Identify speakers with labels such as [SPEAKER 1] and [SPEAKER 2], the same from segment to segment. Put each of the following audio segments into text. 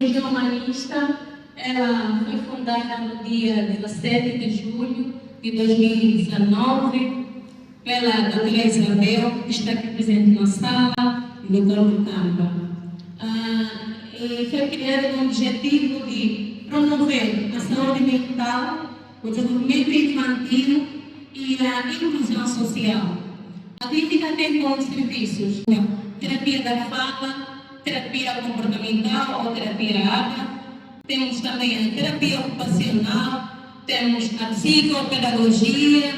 [SPEAKER 1] Religião Humanista, ela foi fundada no dia 17 de julho de 2019 pela doutora Isabel, que está aqui presente na sala, e o doutor Lucamba. E foi criada com o objetivo de promover a saúde mental, o desenvolvimento infantil e a inclusão social. A clínica tem como serviços terapia da fala, terapia comportamental ou terapia ABA. Temos também a terapia ocupacional, temos a psicopedagogia,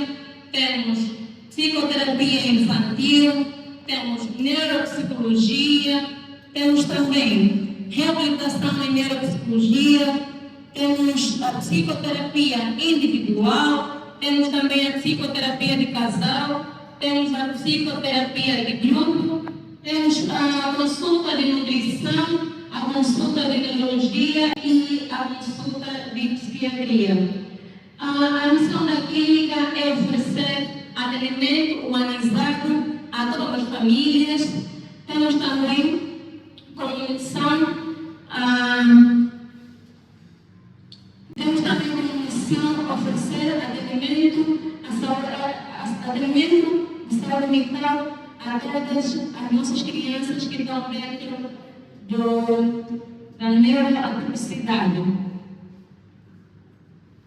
[SPEAKER 1] temos psicoterapia infantil, temos neuropsicologia, temos também reabilitação em neuropsicologia, temos a psicoterapia individual, temos também a psicoterapia de casal, temos a psicoterapia de grupo, temos a consulta de nutrição, a consulta de neurologia e a consulta de psiquiatria. A missão da clínica é oferecer atendimento humanizado a todas as famílias. Temos também como missão oferecer atendimento de saúde mental a todas as nossas crianças que estão dentro da neuroatipicidade.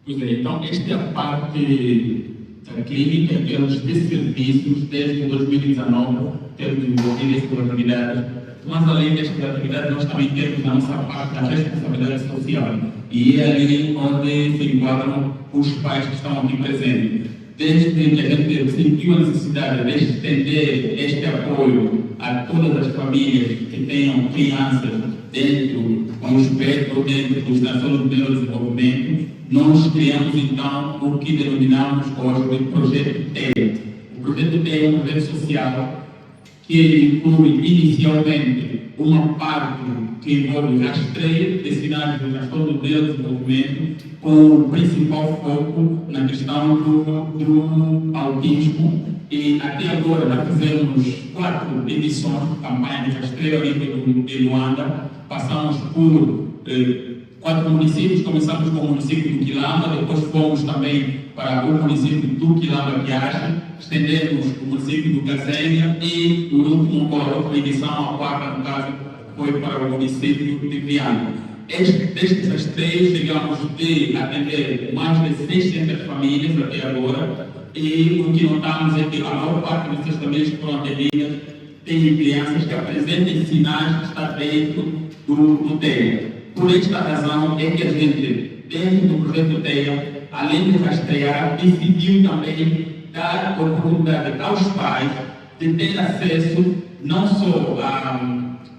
[SPEAKER 2] Pois é, então esta é a parte da clínica em termos de serviços. Desde 2019 temos desenvolvido estas atividades, mas além destas atividades nós também temos a nossa parte da responsabilidade social, e é ali onde se enquadram os pais que estão aqui presentes. Desde que a gente sentiu a necessidade de estender este apoio a todas as famílias que tenham crianças dentro do espectro, dentro dos transtornos de neurodesenvolvimento, nós criamos então o que denominamos hoje de projeto TEA. O projeto TEA é um projeto social que inclui inicialmente uma parte que envolve rastreio de sinais de transtorno de neurodesenvolvimento, com o principal foco na questão do autismo. E até agora já fizemos 4 edições de campanha de rastreio a nível de Luanda. Passamos por 4 municípios, começamos com o município do Quilamba, depois fomos também para o município do Quilamba Viagem, estendemos o município do Casenha e o último a edição, a 4ª no caso, foi para o município de Viana. Destes rastreios, chegamos a atender mais de 600 famílias até agora, e o que notamos é que a maior parte dessas famílias que foram atendidas têm crianças que apresentam sinais de estar dentro do TEA. Por esta razão é que a gente, dentro do projeto TEA, além de rastrear, decidiu também dar oportunidade aos pais de ter acesso não só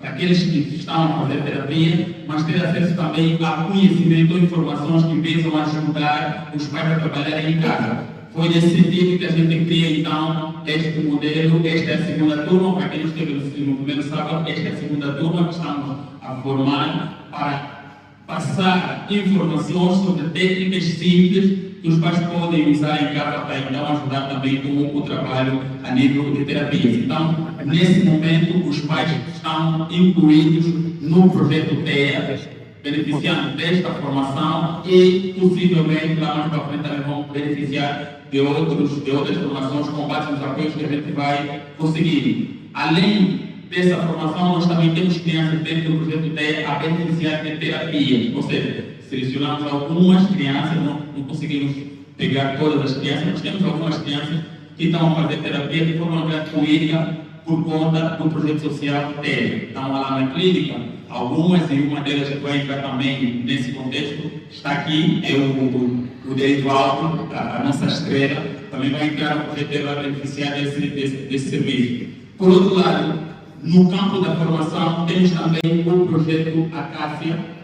[SPEAKER 2] àqueles que estão a fazer terapia, mas ter acesso também a conhecimento ou informações que visam ajudar os pais a trabalharem em casa. Foi nesse sentido que a gente cria então este modelo. Esta é a segunda turma, para quem não esteve no primeiro sábado, esta é a segunda turma que estamos a formar para passar informações sobre técnicas simples que os pais podem usar em casa para então ajudar também com o trabalho a nível de terapias. Então, nesse momento, os pais estão incluídos no projeto TEA, beneficiando desta formação e, possivelmente, lá mais para frente também vão beneficiar de outras formações com base nos apoios que a gente vai conseguir. Além dessa formação, nós também temos crianças dentro do projeto TEA a beneficiar de terapias, ou seja, selecionamos algumas crianças, não conseguimos pegar todas as crianças, mas temos algumas crianças que estão a fazer terapia de forma gratuita por conta do projeto social TEA. Estão lá na clínica, algumas, e uma delas que vai entrar também nesse contexto, está aqui, é o Direito Alto, a nossa estrela, também vai entrar no projeto TEA para beneficiar desse serviço. Por outro lado, no campo da formação, temos também o projeto Acácia,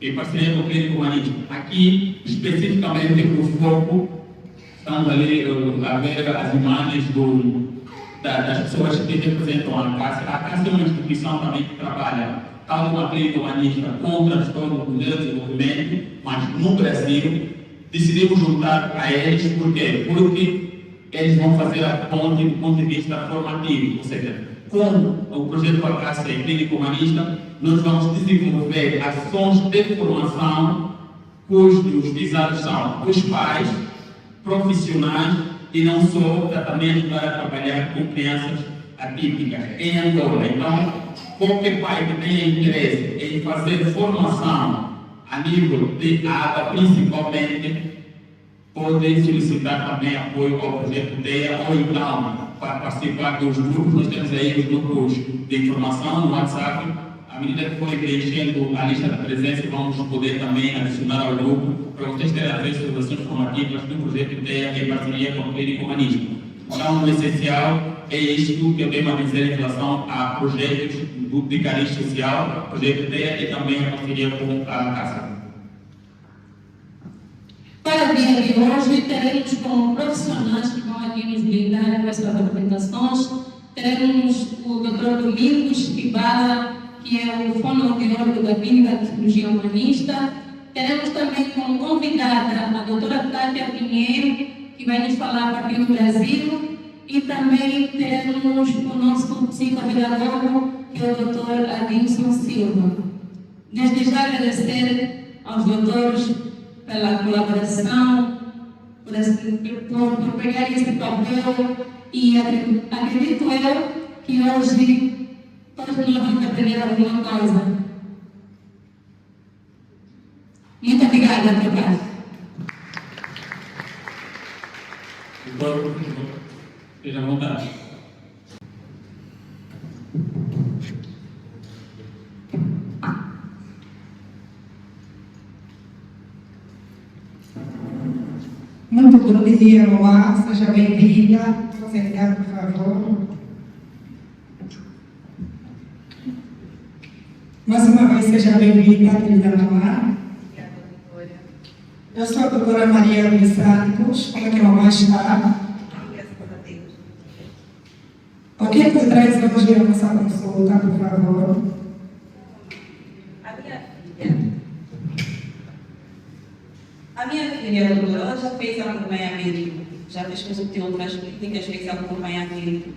[SPEAKER 2] em parceria com o Clínico Humanista. Aqui, especificamente, o foco, estamos ali a ver as imagens das pessoas que representam a Acácia. A Acácia é uma instituição também que trabalha, tal como a Clínica Humanista, com transtorno do neurodesenvolvimento, mas no Brasil, decidimos juntar a eles. Por quê? Porque eles vão fazer a ponte do ponto de vista formativo, ou seja, com o projeto Farmácia e Clínico Humanista, nós vamos desenvolver ações de formação cujos visados são os pais, profissionais e não só tratamento para trabalhar com crianças atípicas em Angola. Então, qualquer pai que tenha interesse em fazer formação a nível de água, principalmente, pode solicitar também apoio ao projeto TEA ou então para participar dos grupos. Nós temos aí os grupos de informação no WhatsApp. À medida que forem preenchendo a lista da presença, vamos poder também adicionar ao grupo para vocês terem acesso às ações formativas do projeto TEA em parceria com o Clínico Humanismo. Então, o essencial é isto que eu tenho a dizer em relação a projetos de cariz social, projeto TEA e também a parceria com a Casa.
[SPEAKER 1] Para o dia de hoje, teremos como profissionais que vão aqui nos brindar com essas apresentações, teremos o Dr. Domingos Kibala, que é o fonoaudiólogo da Clínica de Cirurgia Humanista. Teremos também como convidada a doutora Cátia Pinheiro, que vai nos falar a partir do Brasil. E também teremos o nosso psicopedagogo, que é o Dr. Adilson Silva. Desde já agradecer aos doutores pela colaboração, por pegar esse papel, e acredito eu que hoje todos nós vamos aprender alguma coisa. Muito obrigada, doutora.
[SPEAKER 2] Seja à vontade.
[SPEAKER 3] Muito bom dia, Loá. Seja bem-vinda. Sentar, por favor. Mais uma vez, seja bem-vinda, querida Loá.
[SPEAKER 4] Obrigada, doutora.
[SPEAKER 3] Eu sou a doutora Maria Luiz Santos. Como é que a mamãe está?
[SPEAKER 4] Graças a Deus.
[SPEAKER 3] O que é que traz hoje a nossa consulta, por favor?
[SPEAKER 4] A minha filha, doutora, ela já fez acompanhamento, já fez consulta em outras clínicas, fez acompanhamento.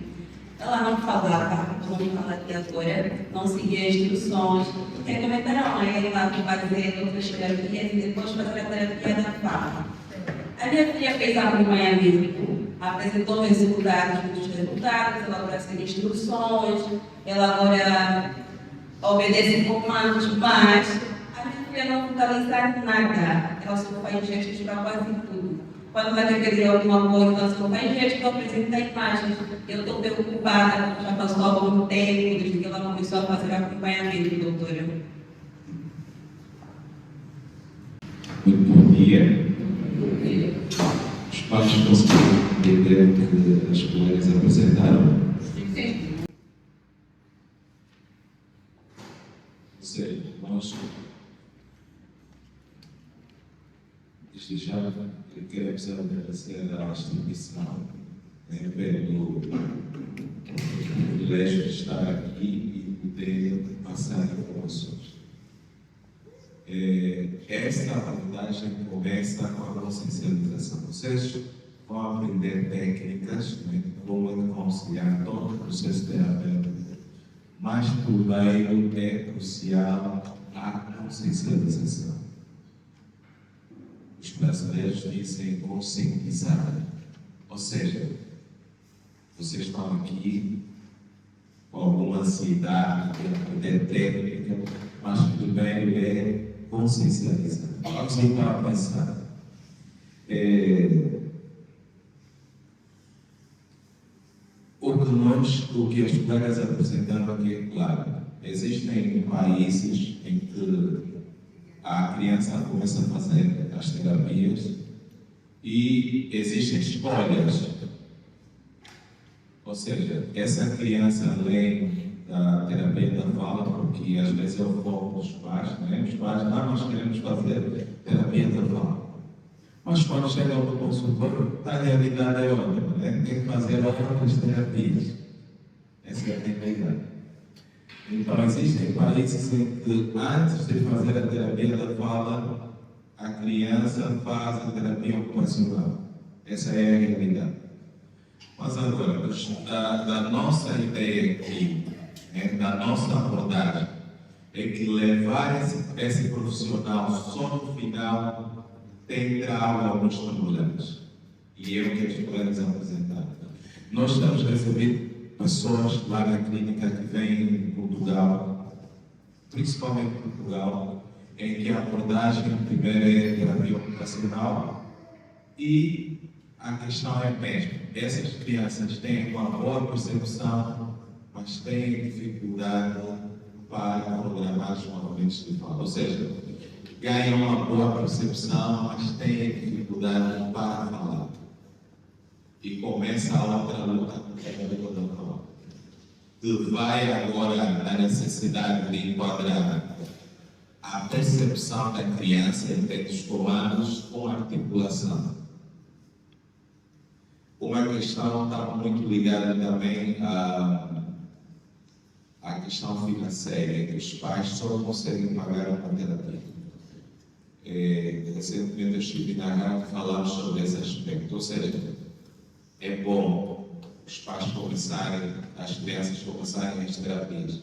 [SPEAKER 4] Ela não falava, vamos falar aqui agora, não seguia instruções. Recomendaram a ela fazer outras terapias e depois fazer a terapia da fala. A minha filha fez acompanhamento, apresentou resultados dos resultados, ela agora segue instruções, ela agora obedece comandos, mas a minha filha não focaliza nada, ela só faz gestos para quase tudo. Quando ela quer pedir alguma coisa, ela só faz gestos, ela apresenta imagens. Eu estou preocupada, já passou algum tempo desde que ela começou a fazer acompanhamento, doutora.
[SPEAKER 5] Muito bom dia. Os pais conseguiram entender o que as colegas apresentaram?
[SPEAKER 1] Sim.
[SPEAKER 5] Ou seja, nós desde já queremos agradecer à instituição pelo privilégio de estar aqui e poder passar informações. Esta abordagem começa com a consciencialização. Vocês vão aprender técnicas, né, como conciliar todo o processo terapêutico, mas também é crucial a consciencialização. Os brasileiros dizem conscientizar, ou seja, vocês estão aqui com alguma ansiedade de aprender técnica, mas primeiro é consciencializar. Vamos então a pensar. O que as colegas apresentaram aqui é claro. Existem países em que a criança começa a fazer as terapias e existem escolhas. Ou seja, essa criança, além da terapia da fala, porque às vezes é o foco dos pais, né? Os pais, nós queremos fazer terapia da fala. Mas quando chega ao consultor, a realidade é outra, né? Tem que fazer outras terapias. Essa é a realidade. Então, existem países em que, antes de fazer a terapia da fala, a criança faz a terapia ocupacional. Essa é a realidade. Mas agora, da nossa ideia aqui, né, da nossa abordagem, é que levar esse profissional só no final tem trago alguns problemas. E é o que os colegas apresentaram. Nós estamos a receber pessoas lá na clínica que vêm de Portugal, principalmente Portugal, em que a abordagem primeiro é terapia ocupacional e a questão é mesmo, essas crianças têm uma boa percepção, mas têm dificuldade para programar os movimentos de fala. Ou seja, ganham uma boa percepção, mas têm dificuldade para falar. E começa a outra luta que é a luta da fala. Que vai agora na necessidade de enquadrar a percepção da criança em termos comandos com articulação. Uma questão está muito ligada também à questão financeira, que os pais só conseguem pagar uma terapia. Recentemente eu estive na rádio e falamos sobre esse aspecto, ou seja, é bom os pais começarem, as crianças começarem as terapias,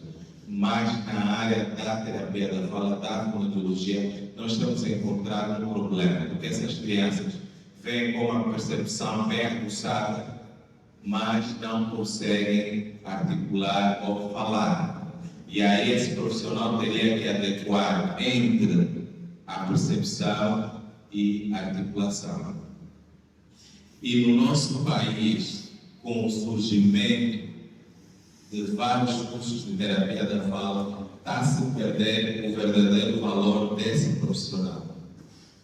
[SPEAKER 5] mas na área da terapia da fala, da fonoaudiologia, nós estamos a encontrar um problema, porque essas crianças vêm com uma percepção bem aguçada, mas não conseguem articular ou falar. E aí esse profissional teria que adequar entre a percepção e a articulação. E no nosso país, com o surgimento de vários cursos de terapia da fala, está a se perder o verdadeiro valor desse profissional.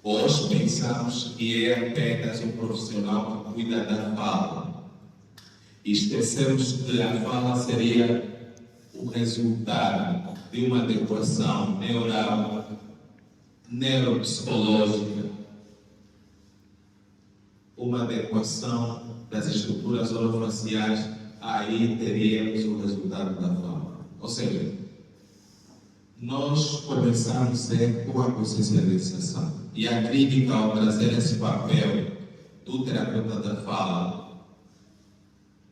[SPEAKER 5] Hoje pensamos que é apenas um profissional que cuida da fala. E esquecemos que a fala seria o resultado de uma adequação neural, neuropsicológica, uma adequação das estruturas orofaciais, aí teríamos o resultado da fala. Ou seja, nós começamos com a consciencialização. E a clínica, ao trazer esse papel do terapeuta da fala,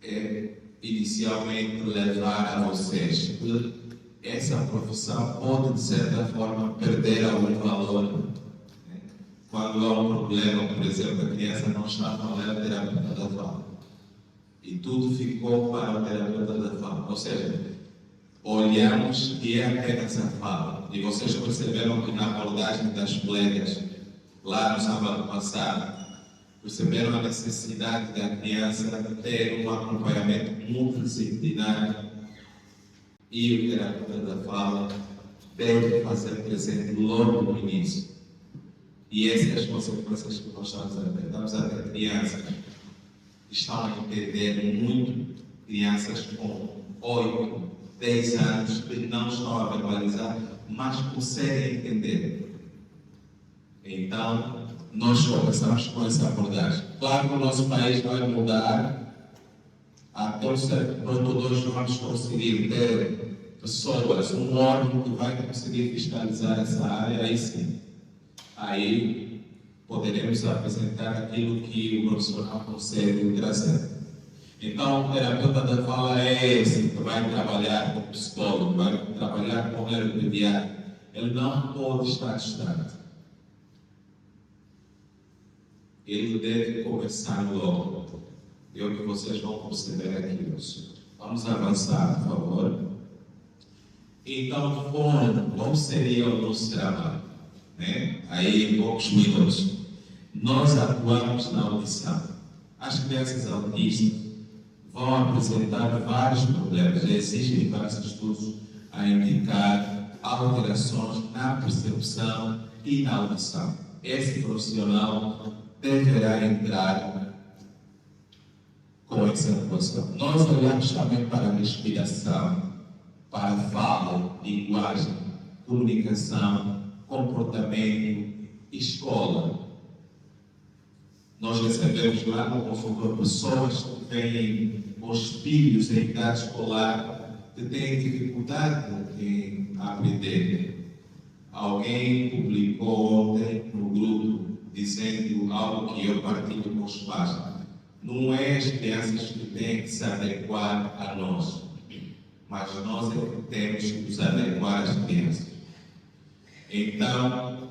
[SPEAKER 5] é inicialmente levar a vocês que essa profissão pode, de certa forma, perder algum valor. Quando há um problema, por exemplo, a criança não está a falar a terapeuta da fala. E tudo ficou para o terapeuta da fala. Ou seja, olhamos e é apenas a fala. E vocês perceberam que na abordagem das colegas, lá no sábado passado, perceberam a necessidade da criança ter um acompanhamento multidisciplinar e o terapeuta da fala deve fazer presente logo no início. E essas são as consequências que nós estamos a ver. Estamos a ver crianças que estão a entender muito, crianças com 8, 10 anos que não estão a verbalizar, mas conseguem entender. Então, nós começamos com essa abordagem. Claro que o nosso país vai mudar, até o certo ponto nós vamos conseguir ter pessoas, um órgão que vai conseguir fiscalizar essa área, aí sim. Aí poderemos apresentar aquilo que o profissional consegue trazer. Então, o terapeuta da fala é esse que vai trabalhar com o psicólogo, vai trabalhar com o neuropediatra. Ele não pode estar distante. Ele deve começar logo. É o que vocês vão perceber aqui hoje. Vamos avançar, por favor. Então, como seria o nosso trabalho? Aí, em poucos minutos, nós atuamos na audição. As crianças autistas vão apresentar vários problemas. Existem vários estudos a indicar alterações na percepção e na audição. Esse profissional deverá entrar com essa atuação. Nós olhamos também para a respiração, para a fala, linguagem, comunicação, comportamento, escola. Nós recebemos lá no consultório pessoas que vêm com os filhos em idade escolar que têm dificuldade em aprender. Alguém publicou ontem no grupo dizendo algo que eu partilho com os pais. Não é as crianças que têm que se adequar a nós, mas nós é que temos que nos adequar às crianças. Então,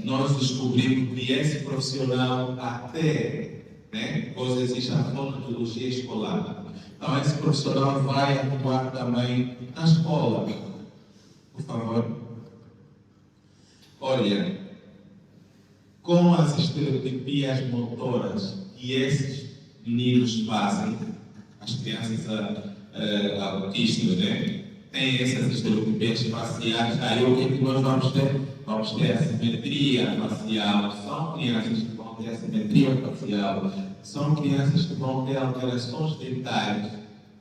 [SPEAKER 5] nós descobrimos que esse profissional até, pois existe a fonoaudiologia escolar. Então, esse profissional vai atuar também na escola. Por favor. Olha, com as estereotipias motoras que esses meninos fazem, as crianças autistas, têm essas estereotipias faciais, aí o que é que nós vamos ter? Vamos ter a simetria facial. São crianças que vão ter a simetria facial, são crianças que vão ter alterações dentárias,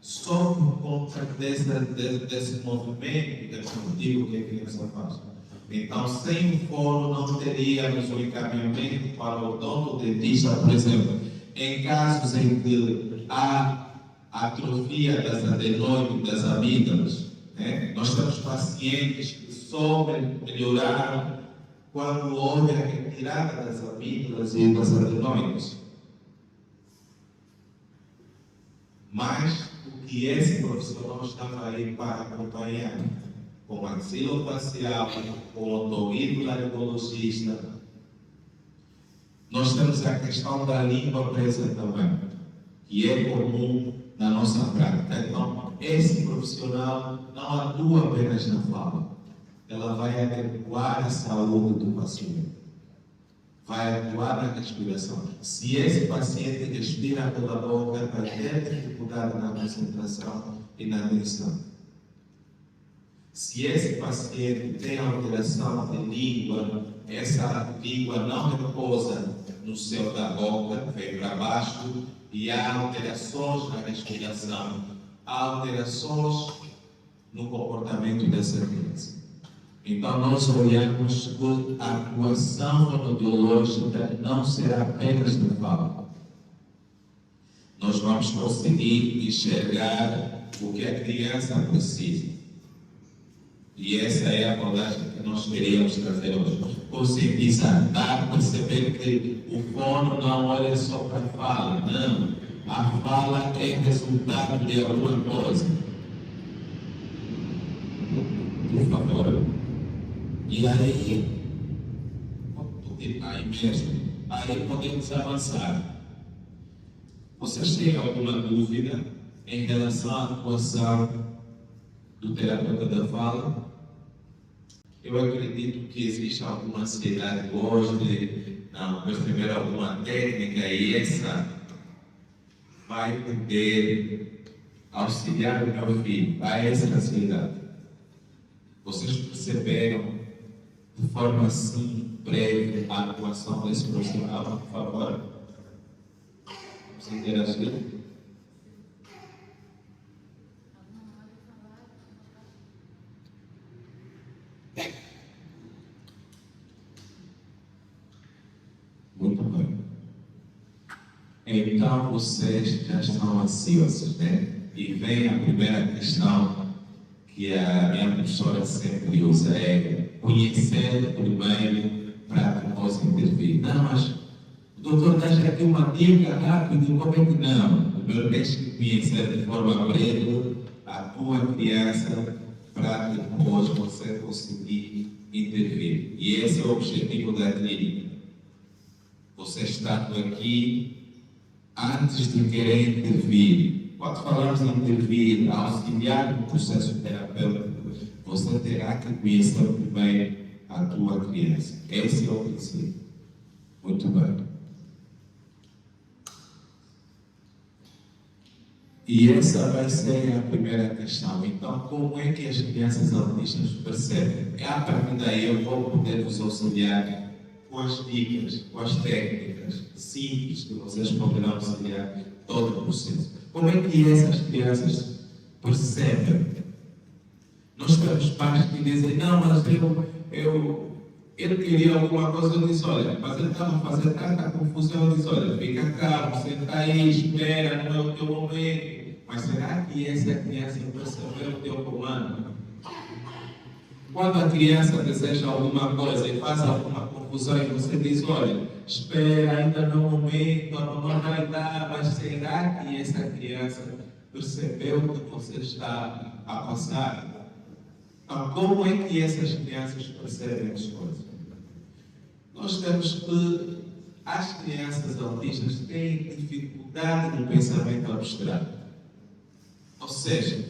[SPEAKER 5] só por conta desse movimento desportivo que a criança faz. Então, sem o fono, não teríamos o encaminhamento para o odontodentista, por exemplo. Em casos em que há atrofia das adenoides, das amígdalas, nós temos pacientes que só melhoraram quando houve a retirada das amígdalas e das adenoides. Mas o que esse profissional estava aí para acompanhar, com maxilofacial, com otorrinolaringologista. Nós temos a questão da língua presa também, que é comum na nossa prática. Então, esse profissional não atua apenas na fala, ela vai adequar a saúde do paciente, vai atuar na respiração. Se esse paciente respira pela boca, vai ter dificuldade na concentração e na atenção. Se esse paciente tem alteração de língua, essa língua não repousa no céu da boca, vem para baixo, e há alterações na respiração, há alterações no comportamento dessa criança. Então, nós olhamos que a atuação fonoaudiológica não será apenas de fala. Nós vamos conseguir enxergar o que a criança precisa. E essa é a abordagem que nós queríamos trazer hoje. Conscientizar, perceber que o fono não olha só para a fala, não. A fala é resultado de alguma coisa. Por favor. E aí mesmo, aí podemos avançar. Vocês têm alguma dúvida em relação à atuação do terapeuta da fala? Eu acredito que existe alguma ansiedade hoje de não perceber alguma técnica e essa vai poder auxiliar o meu filho a essa ansiedade. Vocês perceberam de forma assim breve a atuação desse profissional, por favor? Vamos interagir. Muito bem. Então vocês já estão ansiosos, E vem a primeira questão que a minha professora sempre usa, é conhecer primeiro para depois intervir. Não, mas o doutor dá aqui uma dica rápida, como é que não? Primeiro tens que conhecer de forma breve a tua criança para depois você conseguir intervir. E esse é o objetivo da clínica. Você estando aqui, antes de querer intervir, quando falamos em intervir, auxiliar no processo terapêutico, você terá que conhecer primeiro a tua criança. Esse é o princípio. Muito bem. E essa vai ser a primeira questão. Então, como é que as crianças autistas percebem? A partir daí eu vou poder vos auxiliar com as dicas, com as técnicas simples que vocês poderão auxiliar todo o processo. Como é que essas crianças percebem? Nós temos pais que dizem, não, mas ele queria alguma coisa, eu disse, olha, mas ele estava a fazer tanta confusão, eu disse, olha, fica calmo, senta aí, espera, não é o teu momento. Mas será que essa criança percebeu o teu comando? Quando a criança deseja alguma coisa e faz alguma confusão e você diz, olha, espera, ainda no momento, a mamãe vai dar, mas será que essa criança percebeu o que você está a passar? Então, como é que essas crianças percebem as coisas? Nós temos que as crianças autistas têm dificuldade no pensamento abstrato. Ou seja,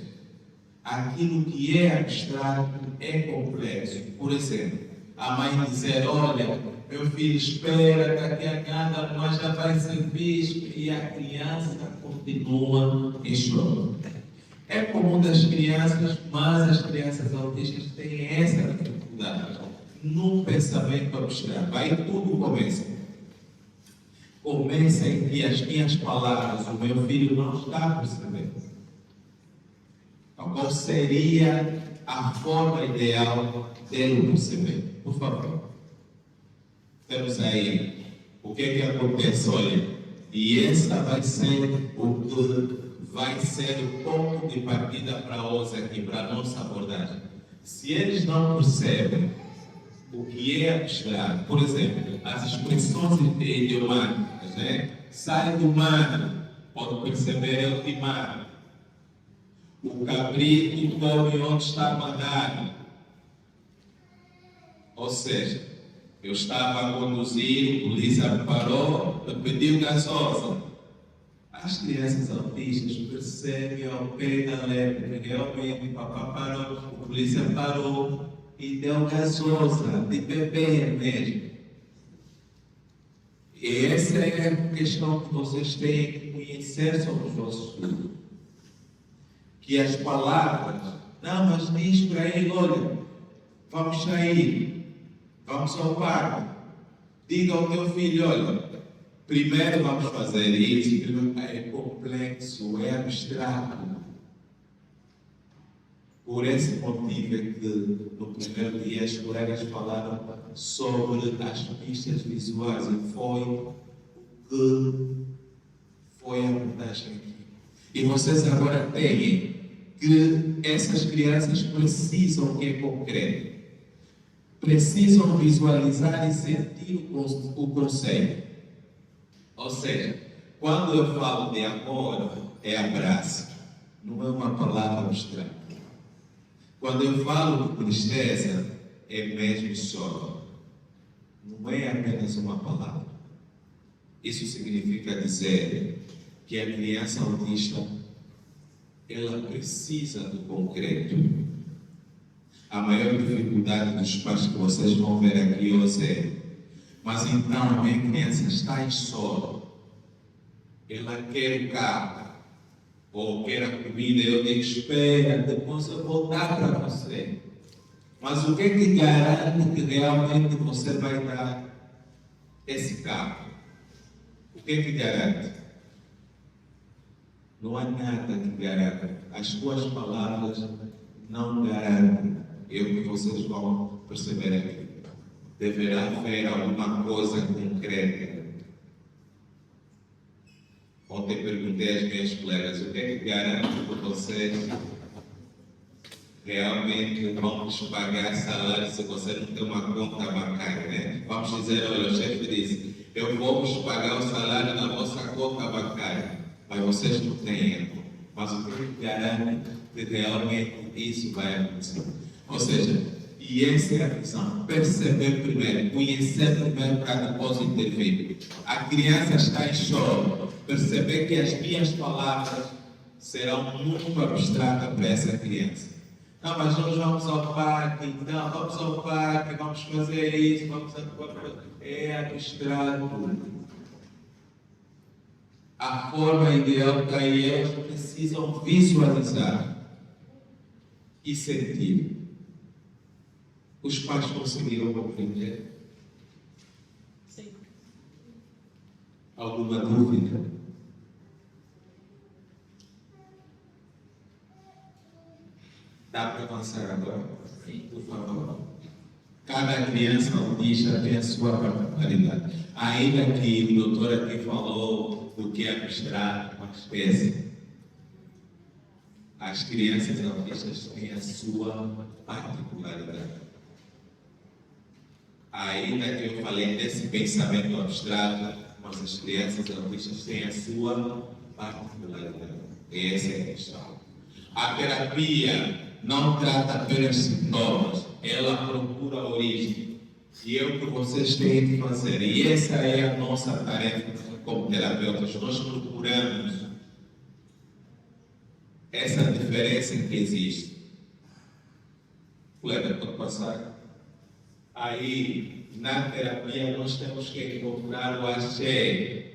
[SPEAKER 5] aquilo que é abstrato é complexo. Por exemplo, a mãe dizer, olha, meu filho espera, daqui a nada, mas já vai ser visto, e a criança continua em choro. É comum das crianças, mas as crianças autistas têm essa dificuldade no pensamento abstrato. Aí tudo começa. Começa em que as minhas palavras, o meu filho não está percebendo. Então, qual seria a forma ideal dele perceber? Por favor. Temos aí o que é que acontece, olha, e essa vai ser o que vai ser o ponto de partida para nós aqui, para a nossa abordagem. Se eles não percebem o que é abstrato, por exemplo, as expressões idiomáticas, né? Sai do mar, pode perceber é o de mar. O cabrito come onde está a mandar. Ou seja, eu estava a conduzir, o polícia me parou, me pediu gasosa. As crianças autistas percebem ao pé da letra, realmente o papá parou, o polícia parou e deu gasosa, de beber mesmo. E essa é a questão que vocês têm que conhecer sobre os vossos filhos. Que as palavras, não, mas diz para ele, olha, vamos sair, vamos ao parque, diga ao teu filho, olha, primeiro vamos fazer isso, é complexo, é abstrato. Por esse motivo é que no primeiro dia as colegas falaram sobre as pistas visuais e foi o que foi a abordagem aqui. E vocês agora têm que essas crianças precisam que é concreto. Precisam visualizar e sentir o conceito. Ou seja, quando eu falo de amor, é abraço. Não é uma palavra abstrata. Quando eu falo de tristeza, é mesmo choro. Não é apenas uma palavra. Isso significa dizer que a criança autista, ela precisa do concreto. A maior dificuldade dos pais que vocês vão ver aqui hoje é, mas então a minha criança está em choro. Ela quer o carro, ou quer a comida, eu digo, espera, depois eu vou dar para você. Mas o que é que garante que realmente você vai dar esse carro? O que é que garante? Não há nada que garanta. As tuas palavras não garantem. É o que vocês vão perceber aqui. Deverá haver alguma coisa concreta. Ontem perguntei às minhas colegas o que é que garante que vocês realmente vão nos pagar salário se você não tem uma conta bancária, né? Vamos dizer, olha, o chefe disse, eu vou vos pagar o salário na vossa conta bancária, mas vocês não têm. Mas o que garante que realmente isso vai acontecer? Ou seja, e essa é a visão, perceber primeiro, conhecer primeiro para depois intervir. A criança está em choro, perceber que as minhas palavras serão muito abstratas para essa criança. Não, mas nós vamos ao parque, não, vamos ao parque, vamos fazer isso, é abstrato. A forma ideal está aí, elas precisam visualizar e sentir. Os pais conseguiram compreender?
[SPEAKER 1] Sim.
[SPEAKER 5] Alguma dúvida? Dá para avançar agora? Sim, por favor. Cada criança autista tem a sua particularidade. Ainda que o doutor aqui falou do que é abstrato, uma espécie. as crianças autistas têm a sua particularidade. Ainda que eu falei desse pensamento abstrato, mas as crianças autistas têm a sua particularidade. Essa é a questão. A terapia não trata apenas sintomas, ela procura a origem. E é o que vocês têm de fazer. E essa é a nossa tarefa como terapeutas. Nós procuramos essa diferença que existe. Colega, pode passar. Aí, na terapia, nós temos que encontrar o axé.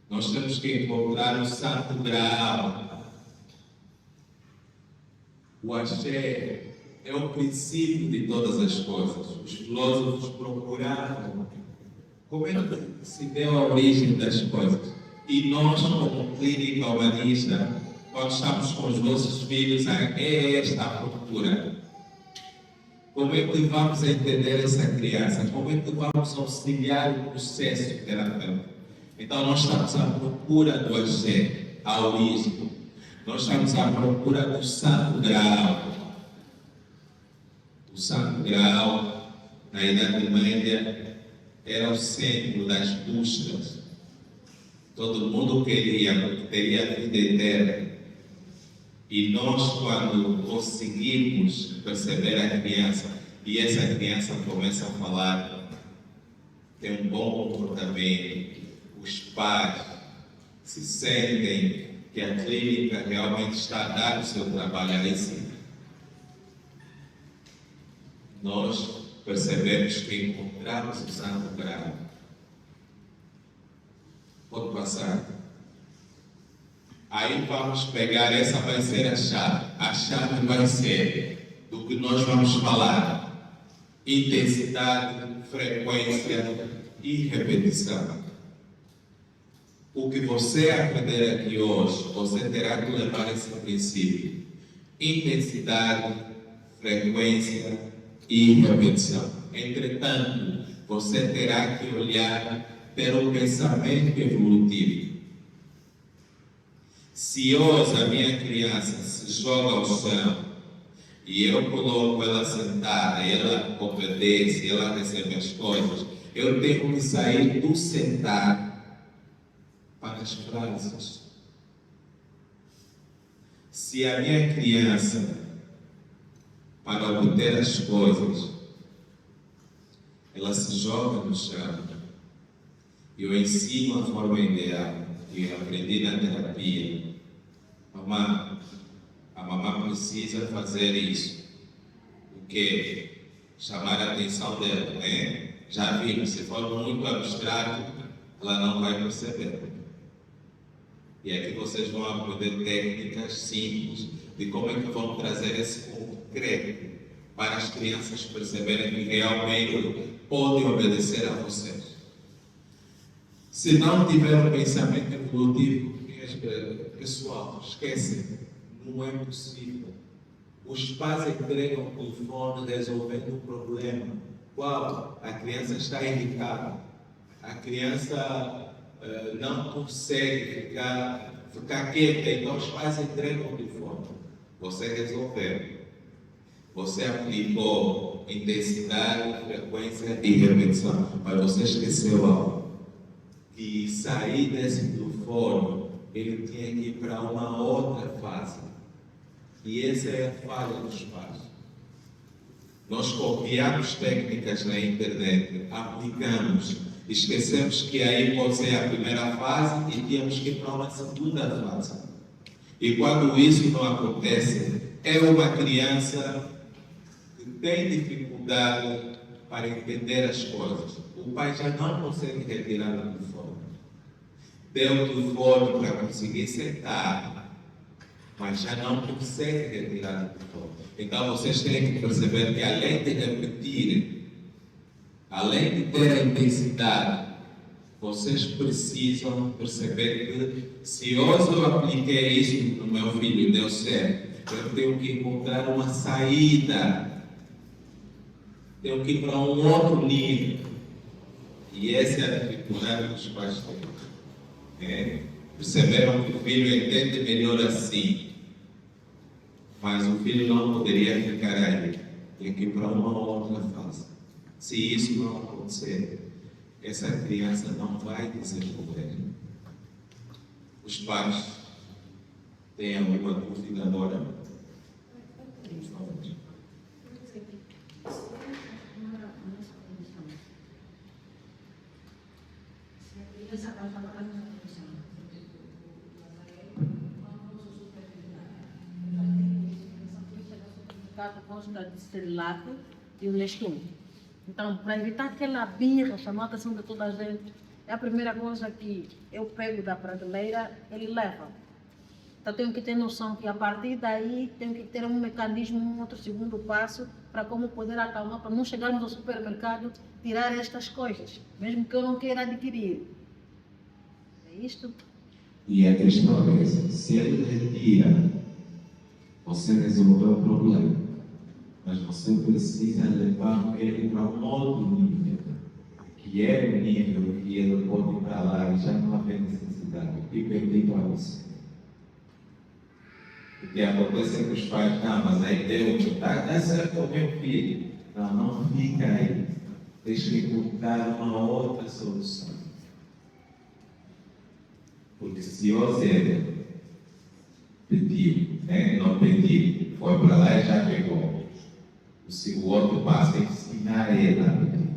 [SPEAKER 5] Nós temos que encontrar o santo grau. O axé é o princípio de todas as coisas. Os filósofos procuravam como é que se deu a origem das coisas. E nós, como clínica humanista, quando estamos com os nossos filhos, é esta a procura. Como é que vamos entender essa criança? Como é que vamos auxiliar o processo terapêutico? Então, nós estamos à procura do axé, a origem. Nós estamos à procura do santo grau. O santo grau, na Idade Média, era o centro das buscas. Todo mundo queria, porque teria vida eterna. E nós, quando conseguimos perceber a criança, e essa criança começa a falar, tem um bom comportamento, os pais se sentem que a clínica realmente está a dar o seu trabalho a esse. Nós percebemos que encontramos o santo grau. Pode passar. Aí vamos pegar, essa vai ser a chave. A chave vai ser do que nós vamos falar: intensidade, frequência e repetição. O que você aprender aqui hoje, você terá que levar esse princípio: intensidade, frequência e repetição. Entretanto, você terá que olhar pelo pensamento evolutivo. Se hoje a minha criança se joga ao chão e eu coloco ela sentada, ela obedece, ela recebe as coisas, eu tenho que sair do sentar para as frases. Se a minha criança, para obter as coisas, ela se joga no chão, eu ensino a forma ideal, que eu aprendi na terapia. A mamãe precisa fazer isso. O que? Chamar a atenção dela, né? Já viram, se for muito abstrato, ela não vai perceber. E aqui vocês vão aprender técnicas simples de como é que vão trazer esse concreto para as crianças perceberem que realmente podem obedecer a vocês. Se não tiver um pensamento evolutivo, pessoal, esquece, não é possível. Os pais entregam o telefone resolvendo o problema. Qual? A criança está irritada. A criança não consegue ficar quieta, então os pais entregam o telefone. Você resolveu. Você aplicou intensidade, frequência e repetição, mas você esqueceu algo. E sair desse telefone, ele tinha que ir para uma outra fase. E essa é a falha dos pais. Nós copiamos técnicas na internet, aplicamos, esquecemos que aí pode ser a primeira fase e tínhamos que ir para uma segunda fase. E quando isso não acontece, é uma criança que tem dificuldade para entender as coisas. O pai já não consegue retirar o telefone. Deu o telefone para conseguir sentar, mas já não consegue retirar o telefone. Então vocês têm que perceber que além de repetir, além de ter a intensidade, vocês precisam perceber que se hoje eu apliquei isso no meu filho e deu certo, eu tenho que encontrar uma saída. Tenho que ir para um outro nível. E essa é a dificuldade dos pais têm. Perceberam que o filho entende melhor assim. Mas o filho não poderia ficar aí, tem que ir para uma outra fase. Se isso não acontecer, essa criança não vai desenvolver. Os pais têm alguma dúvida agora? Por favor.
[SPEAKER 6] Consta de celibato e o Nestum. Então, para evitar aquela birra, chamar a atenção de toda a gente, é a primeira coisa que eu pego da prateleira, ele leva. Então, tenho que ter noção que a partir daí tenho que ter um mecanismo, um outro segundo passo para como poder acalmar, para não chegarmos ao supermercado tirar estas coisas, mesmo que eu não queira adquirir. É isto?
[SPEAKER 5] E a questão é essa: se ele retira, você resolveu o problema. Mas você precisa levar ele para um outro nível, que é o nível que ele pode ir para lá e já não haver necessidade. E perdi para você. O que acontece é que os pais, mas aí Deus dá certo ao meu filho. Não fica aí. Deixa eu encontrar uma outra solução. Porque se você pediu, não pediu, foi para lá e já pegou. O outro passo é ensinar ele a pedir.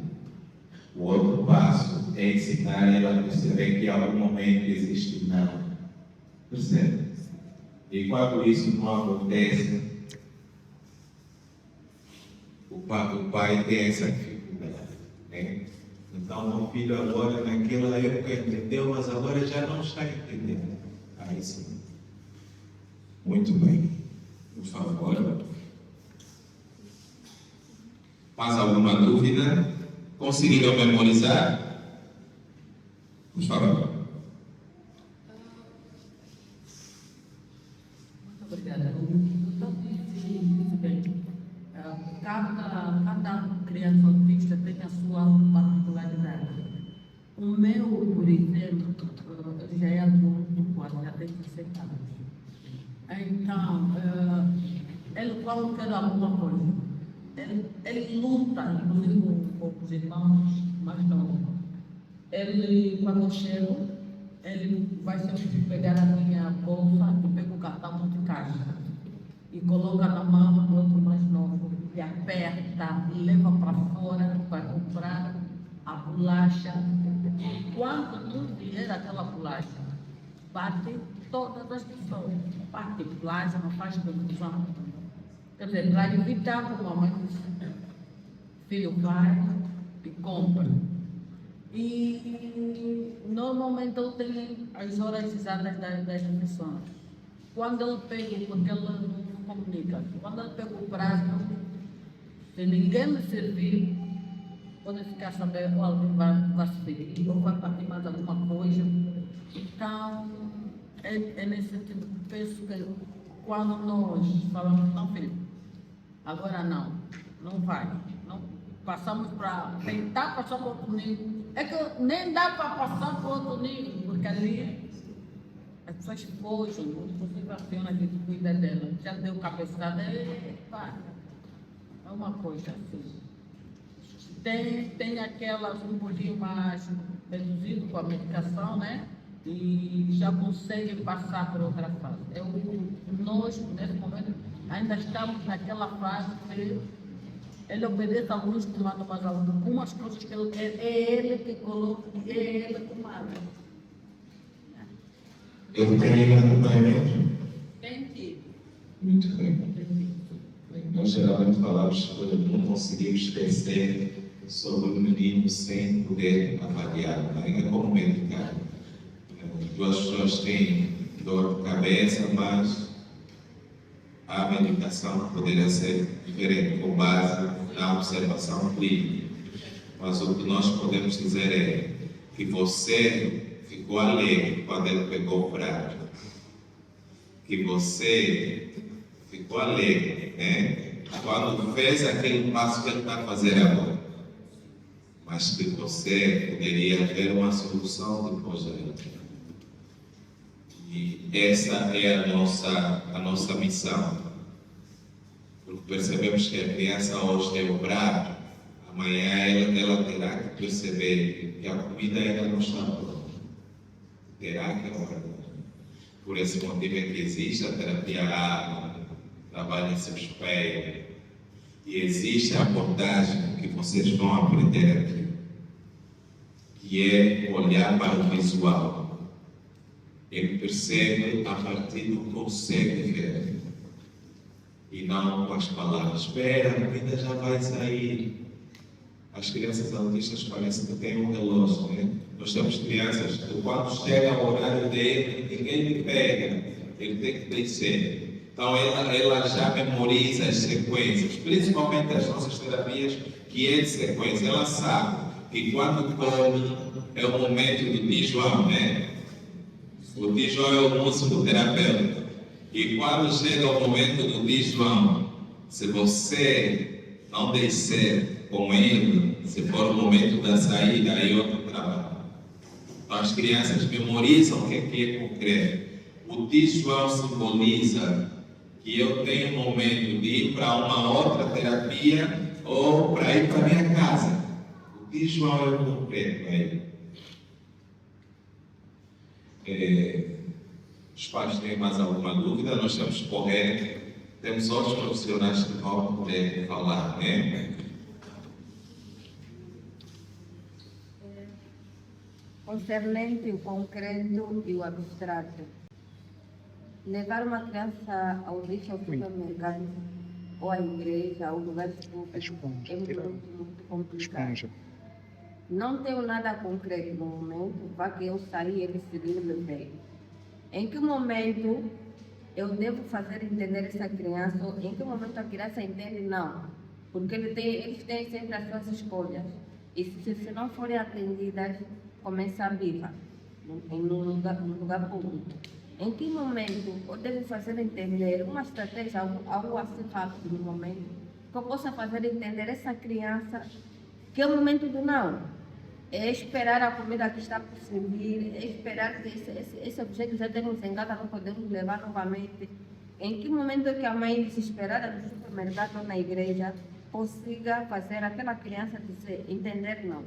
[SPEAKER 5] O outro passo é ensinar ele a perceber que em algum momento existe não. Percebe? E quando isso não acontece, o pai tem essa dificuldade. Então o filho agora naquela época entendeu, mas agora já não está entendendo. Aí sim. Muito bem. Por favor. Mais alguma dúvida? Conseguiram memorizar? Por favor.
[SPEAKER 7] Muito obrigada. Doutor disse bem, cada criança autista tem a sua particularidade. O meu, por exemplo, ele já é adulto, já tem 60 anos. Então, ele quando quer alguma coisa, ele luta, inclusive com os irmãos mais novos. Ele, quando eu chego, ele vai sempre pegar a minha bolsa e pega o cartão de caixa e coloca na mão do outro mais novo e aperta, leva para fora para comprar a bolacha. Quando tu vier aquela bolacha, bate todas as pessoas. Bate bolacha, não faz confusão. Quer dizer, para evitar que a mamãe disse, filho vai e compra. E normalmente eu tenho as horas exatas das refeições. Quando eu pego, porque ele não comunica, quando eu pego o prato, se ninguém me servir, pode ficar sabendo, alguém vai se pedir, ou vai partir mais alguma coisa. Então, é nesse sentido, penso que quando nós falamos, não filho, agora não vai. Não, passamos para tentar passar para outro nível. É que nem dá para passar para outro nível, porque ali as pessoas fogem, inclusive a Fiona que cuida dela, já deu cabeçada, vai. É uma coisa assim. Tem aquelas um pouquinho mais reduzido com a medicação, né? E já conseguem passar por outra fase. Nós, nesse momento, ainda estamos naquela fase que ele obedece a alguns comandos, mas algumas coisas que ele quer, é ele que coloca, é ele que comanda.
[SPEAKER 5] Eu tenho acompanhamento?
[SPEAKER 7] Tem que.
[SPEAKER 5] Muito bem. Nós geralmente falamos que não conseguimos esquecer sobre o menino sem poder avaliar, não é como medicar. Duas pessoas têm dor de cabeça, mas a medicação poderia ser diferente, com base na observação clínica. Mas o que nós podemos dizer é que você ficou alegre quando ele pegou o prato, que você ficou alegre, quando fez aquele passo que ele está fazendo agora, mas que você poderia ter uma solução depois dele. E essa é a nossa missão. Porque percebemos que a criança hoje tem o prato, amanhã ela terá que perceber que a comida ainda não está pronta. Terá que orar. Por esse motivo é que existe a terapia água, trabalho em seu espelho, e existe a abordagem que vocês vão aprender aqui, que é olhar para o visual. Ele percebe a partir do que consegue ver, e não com as palavras. Espera, a comida já vai sair. As crianças autistas parecem que têm um relógio, né? Nós temos crianças que quando chega o horário dele, ninguém lhe pega, ele tem que descer. Então ela já memoriza as sequências, principalmente as nossas terapias, que é de sequência. Ela sabe que quando come é o momento do tio João, né? O tio João é o músico terapeuta. E quando chega o momento do tio João, se você não descer com ele, se for o momento da saída, aí outro trabalho. Então as crianças memorizam o que é concreto. O tio João simboliza que eu tenho um momento de ir para uma outra terapia ou para ir para minha casa. O tio João é o concreto aí. Os pais têm mais alguma dúvida? Nós temos que correr. Temos outros profissionais que vão poder falar, né?
[SPEAKER 8] Concernente o concreto e o abstrato. Levar uma criança autista ao supermercado, ou à igreja, ou lugares públicos, é muito complicado. Não tenho nada concreto no momento, para que eu sair e ele se livre. Em que momento eu devo fazer entender essa criança? Ou em que momento a criança entende? Não. Porque eles têm sempre as suas escolhas. E se não forem atendidas, começa a birra num lugar público. Em que momento eu devo fazer entender uma estratégia, algo assim rápido no momento, que eu possa fazer entender essa criança que é o momento do não. É esperar a comida que está por servir, é esperar que esse objeto já temos em casa, não podemos levar novamente. Em que momento é que a mãe, desesperada no supermercado ou na igreja, consiga fazer aquela criança dizer, entender não?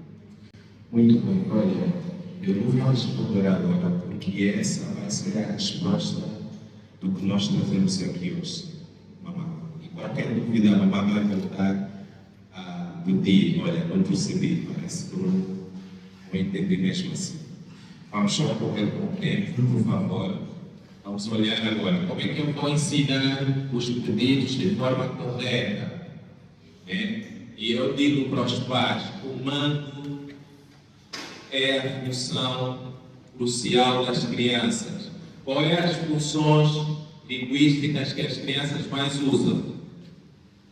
[SPEAKER 5] Muito bem, olha, eu não vou responder agora, porque essa vai ser a resposta do que nós trazemos aqui hoje, mamãe. E qualquer dúvida, a mamãe vai voltar a pedir, olha, não percebi, parece que não entendi mesmo assim. Vamos só correr com o tempo, por favor. Vamos olhar agora como é que eu vou ensinar os pedidos de forma correta. Né? E eu digo para os pais, o mando é a função crucial das crianças. Quais é as funções linguísticas que as crianças mais usam?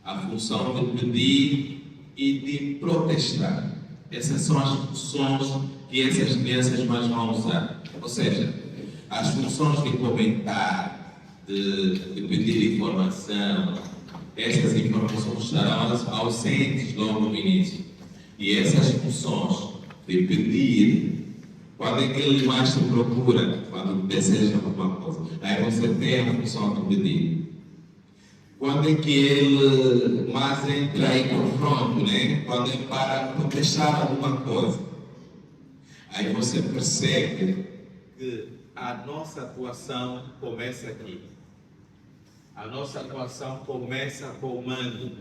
[SPEAKER 5] A função de pedir e de protestar. Essas são as funções que essas crianças mais vão usar. Ou seja, as funções de comentar, de pedir informação, essas informações estarão ausentes logo no início. E essas funções de pedir, quando é que ele mais te procura? Quando deseja alguma coisa. Aí você tem a função de pedir. Quando é que ele mais entra em confronto, né? Quando é para protestar alguma coisa. Aí você percebe que a nossa atuação começa aqui. A nossa atuação começa com o mando,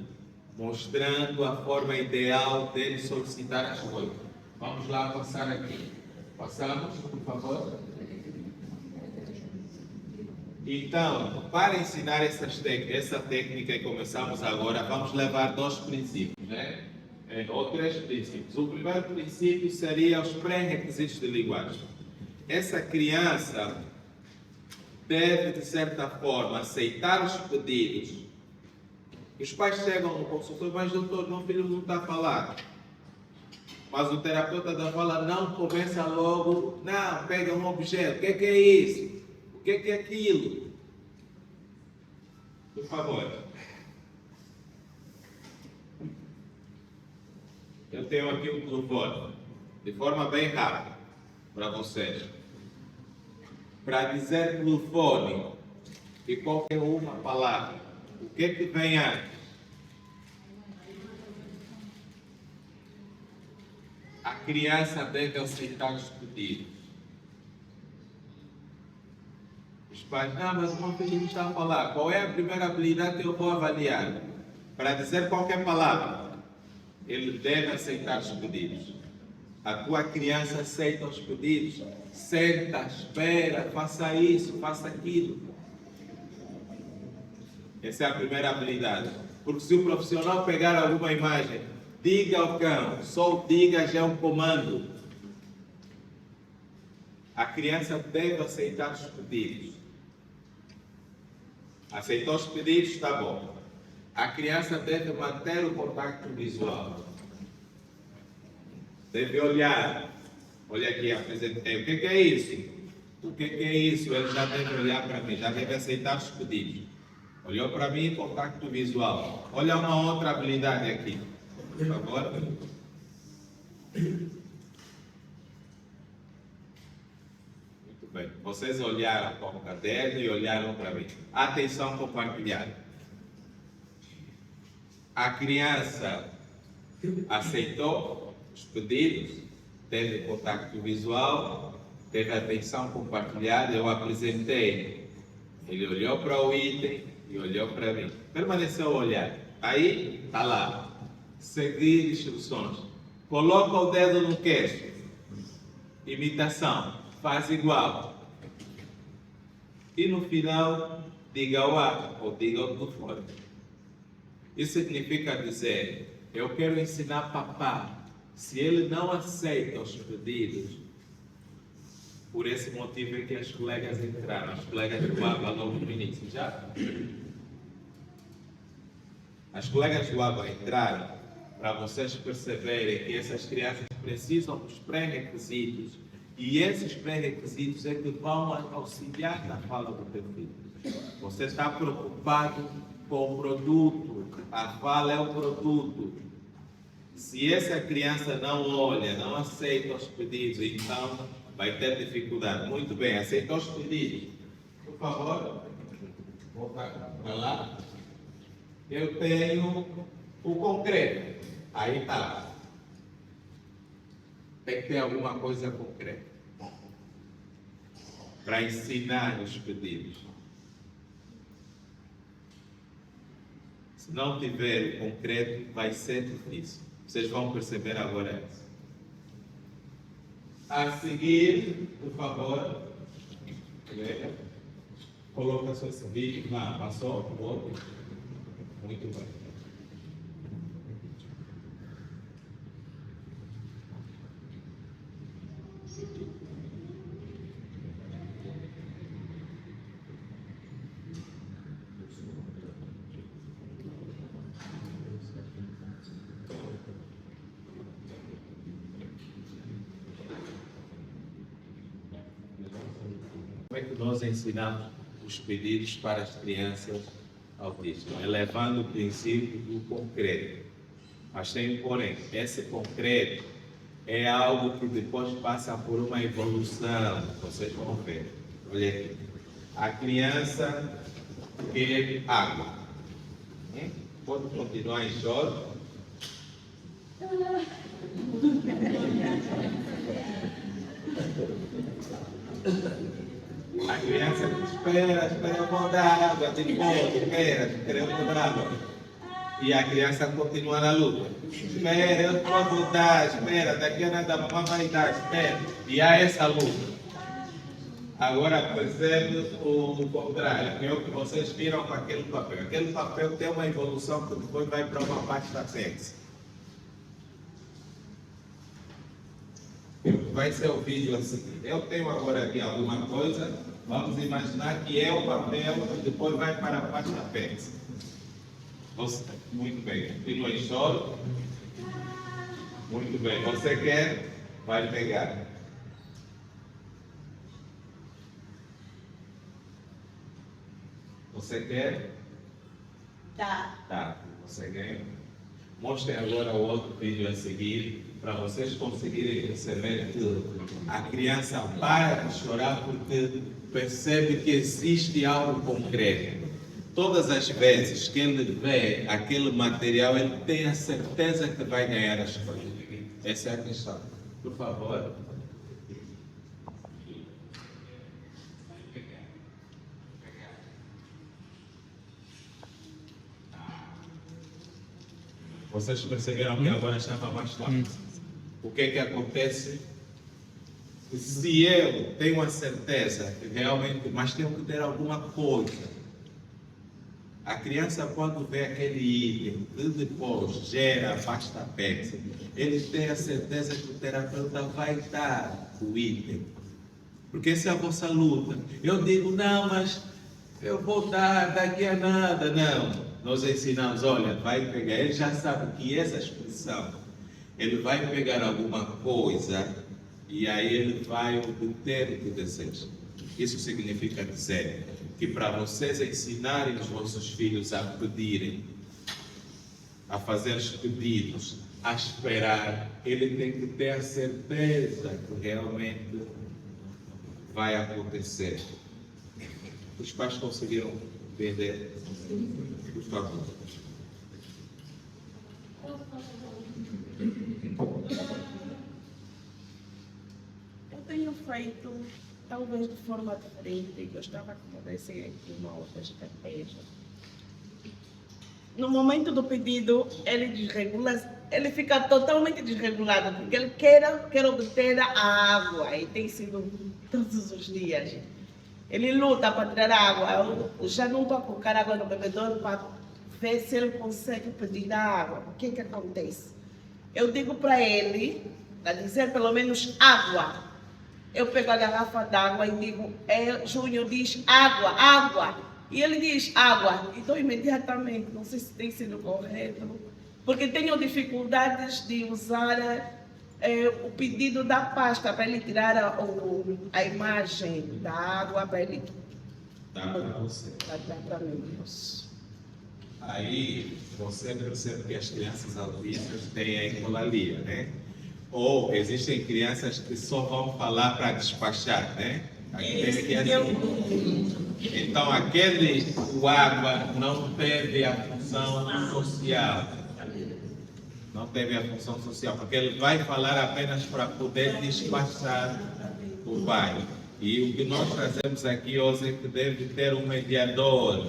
[SPEAKER 5] mostrando a forma ideal dele solicitar as coisas. Vamos lá passar aqui. Passamos, por favor. Então, para ensinar essa técnica e começamos agora, vamos levar 2 princípios, né? Ou 3 princípios. O primeiro princípio seria os pré-requisitos de linguagem. Essa criança deve, de certa forma, aceitar os pedidos. Os pais chegam no consultório, mas doutor, meu filho não está a falar. Mas o terapeuta da fala não começa logo, não, pega um objeto, o que é isso? O que é aquilo? Por favor. Eu tenho aqui um telefone, de forma bem rápida, para vocês. Para dizer telefone e qualquer uma palavra, o que é que vem antes? A criança deve aceitar os pedidos. Os pais, mas o meu filho não está a falar. Qual é a primeira habilidade que eu vou avaliar? Para dizer qualquer palavra, ele deve aceitar os pedidos. A tua criança aceita os pedidos. Senta, espera, faça isso, faça aquilo. Essa é a primeira habilidade. Porque se o profissional pegar alguma imagem, diga ao cão, só o diga já é um comando. A criança deve aceitar os pedidos. Aceitou os pedidos, está bom. A criança deve manter o contacto visual. Deve olhar. Olha aqui, apresentei. O que é isso? O que é isso? Ele já deve olhar para mim, já deve aceitar os pedidos. Olhou para mim, contacto visual. Olha uma outra habilidade aqui. Por favor. Muito bem. Vocês olharam para o caderno e olharam para mim. Atenção compartilhada. A criança aceitou os pedidos, teve contato visual, teve atenção compartilhada, eu apresentei. Ele olhou para o item e olhou para mim. Permaneceu a olhar. Aí, está lá. Seguir instruções. Coloca o dedo no queixo. Imitação. Faz igual. E no final, diga o A ou diga o telefone. Isso significa dizer, eu quero ensinar papá. Se ele não aceita os pedidos, por esse motivo é que as colegas entraram. As colegas do ABA logo no início, já? As colegas do ABA entraram para vocês perceberem que essas crianças precisam dos pré-requisitos. E esses pré-requisitos é que vão auxiliar na fala do teu filho. Você está preocupado com o produto. A fala é o produto. Se essa criança não olha, não aceita os pedidos, então vai ter dificuldade. Muito bem, aceita os pedidos. Por favor, volta para lá. Eu tenho o concreto. Aí está. Tem que ter alguma coisa concreta para ensinar os pedidos. Se não tiver o concreto, vai ser difícil. Vocês vão perceber agora isso. A seguir, por favor, coloca seu vídeo lá, passou o outro. Muito bem. Como é que nós ensinamos os pedidos para as crianças autistas? Elevando o princípio do concreto. Mas tem um porém, esse concreto é algo que depois passa por uma evolução, vocês vão ver. Olha aqui. A criança quer água. Pode continuar em choro. A criança espera, eu vou dar água, espera, eu vou dar água. E a criança continua na luta. Espera, eu vou dar, espera, daqui a nada a mamãe vai dar, espera. E há essa luta. Agora percebe o contrário, que é o que vocês viram com aquele papel. Aquele papel tem uma evolução que depois vai para uma pasta sexy. Vai ser o vídeo a seguir. Eu tenho agora aqui alguma coisa, vamos imaginar que é o papel e depois vai para a pasta PEX. Muito bem, continua em choro. Muito bem, você quer? Vai pegar. Você quer? Tá, você quer? Mostrem agora o outro vídeo a seguir, para vocês conseguirem perceber que a criança para de chorar porque percebe que existe algo concreto. Todas as vezes que ele vê aquele material, ele tem a certeza que vai ganhar as coisas. Essa é a questão. Por favor. Vocês perceberam que agora estava mais fácil. O que é que acontece? Se eu tenho a certeza que realmente, mas tenho que ter alguma coisa. A criança, quando vê aquele item, e depois gera pasta PET, ele tem a certeza que o terapeuta vai dar o item. Porque essa é a vossa luta. Eu digo, não, mas eu vou dar daqui a nada. Não. Nós ensinamos, olha, vai pegar. Ele já sabe que essa expressão, ele vai pegar alguma coisa e aí ele vai obter o que deseja. Isso significa dizer que para vocês ensinarem os vossos filhos a pedirem, a fazer os pedidos, a esperar, ele tem que ter a certeza que realmente vai acontecer. Os pais conseguiram entender? Por favor.
[SPEAKER 9] Eu tenho feito, talvez de forma diferente, gostava que pudessem aqui uma outra estratégia. No momento do pedido, ele desregula, ele fica totalmente desregulado, porque ele quer obter a água, e tem sido todos os dias. Ele luta para tirar água, eu já não estou a colocar água no bebedouro para ver se ele consegue pedir a água. O que é que acontece? Eu digo para ele, para dizer pelo menos água. Eu pego a garrafa d'água e digo, Júnior diz água, água. E ele diz água. Então imediatamente, não sei se tem sido correto, porque tenho dificuldades de usar o pedido da pasta para ele tirar a imagem da água para ele
[SPEAKER 5] Dá para você.
[SPEAKER 9] dar para mim.
[SPEAKER 5] Aí você percebe que as crianças autistas têm a ecolalia, né? Ou existem crianças que só vão falar para despachar, né? Então o água não teve a função social. Não teve a função social, porque ele vai falar apenas para poder despachar o pai. E o que nós trazemos aqui hoje é que deve ter um mediador.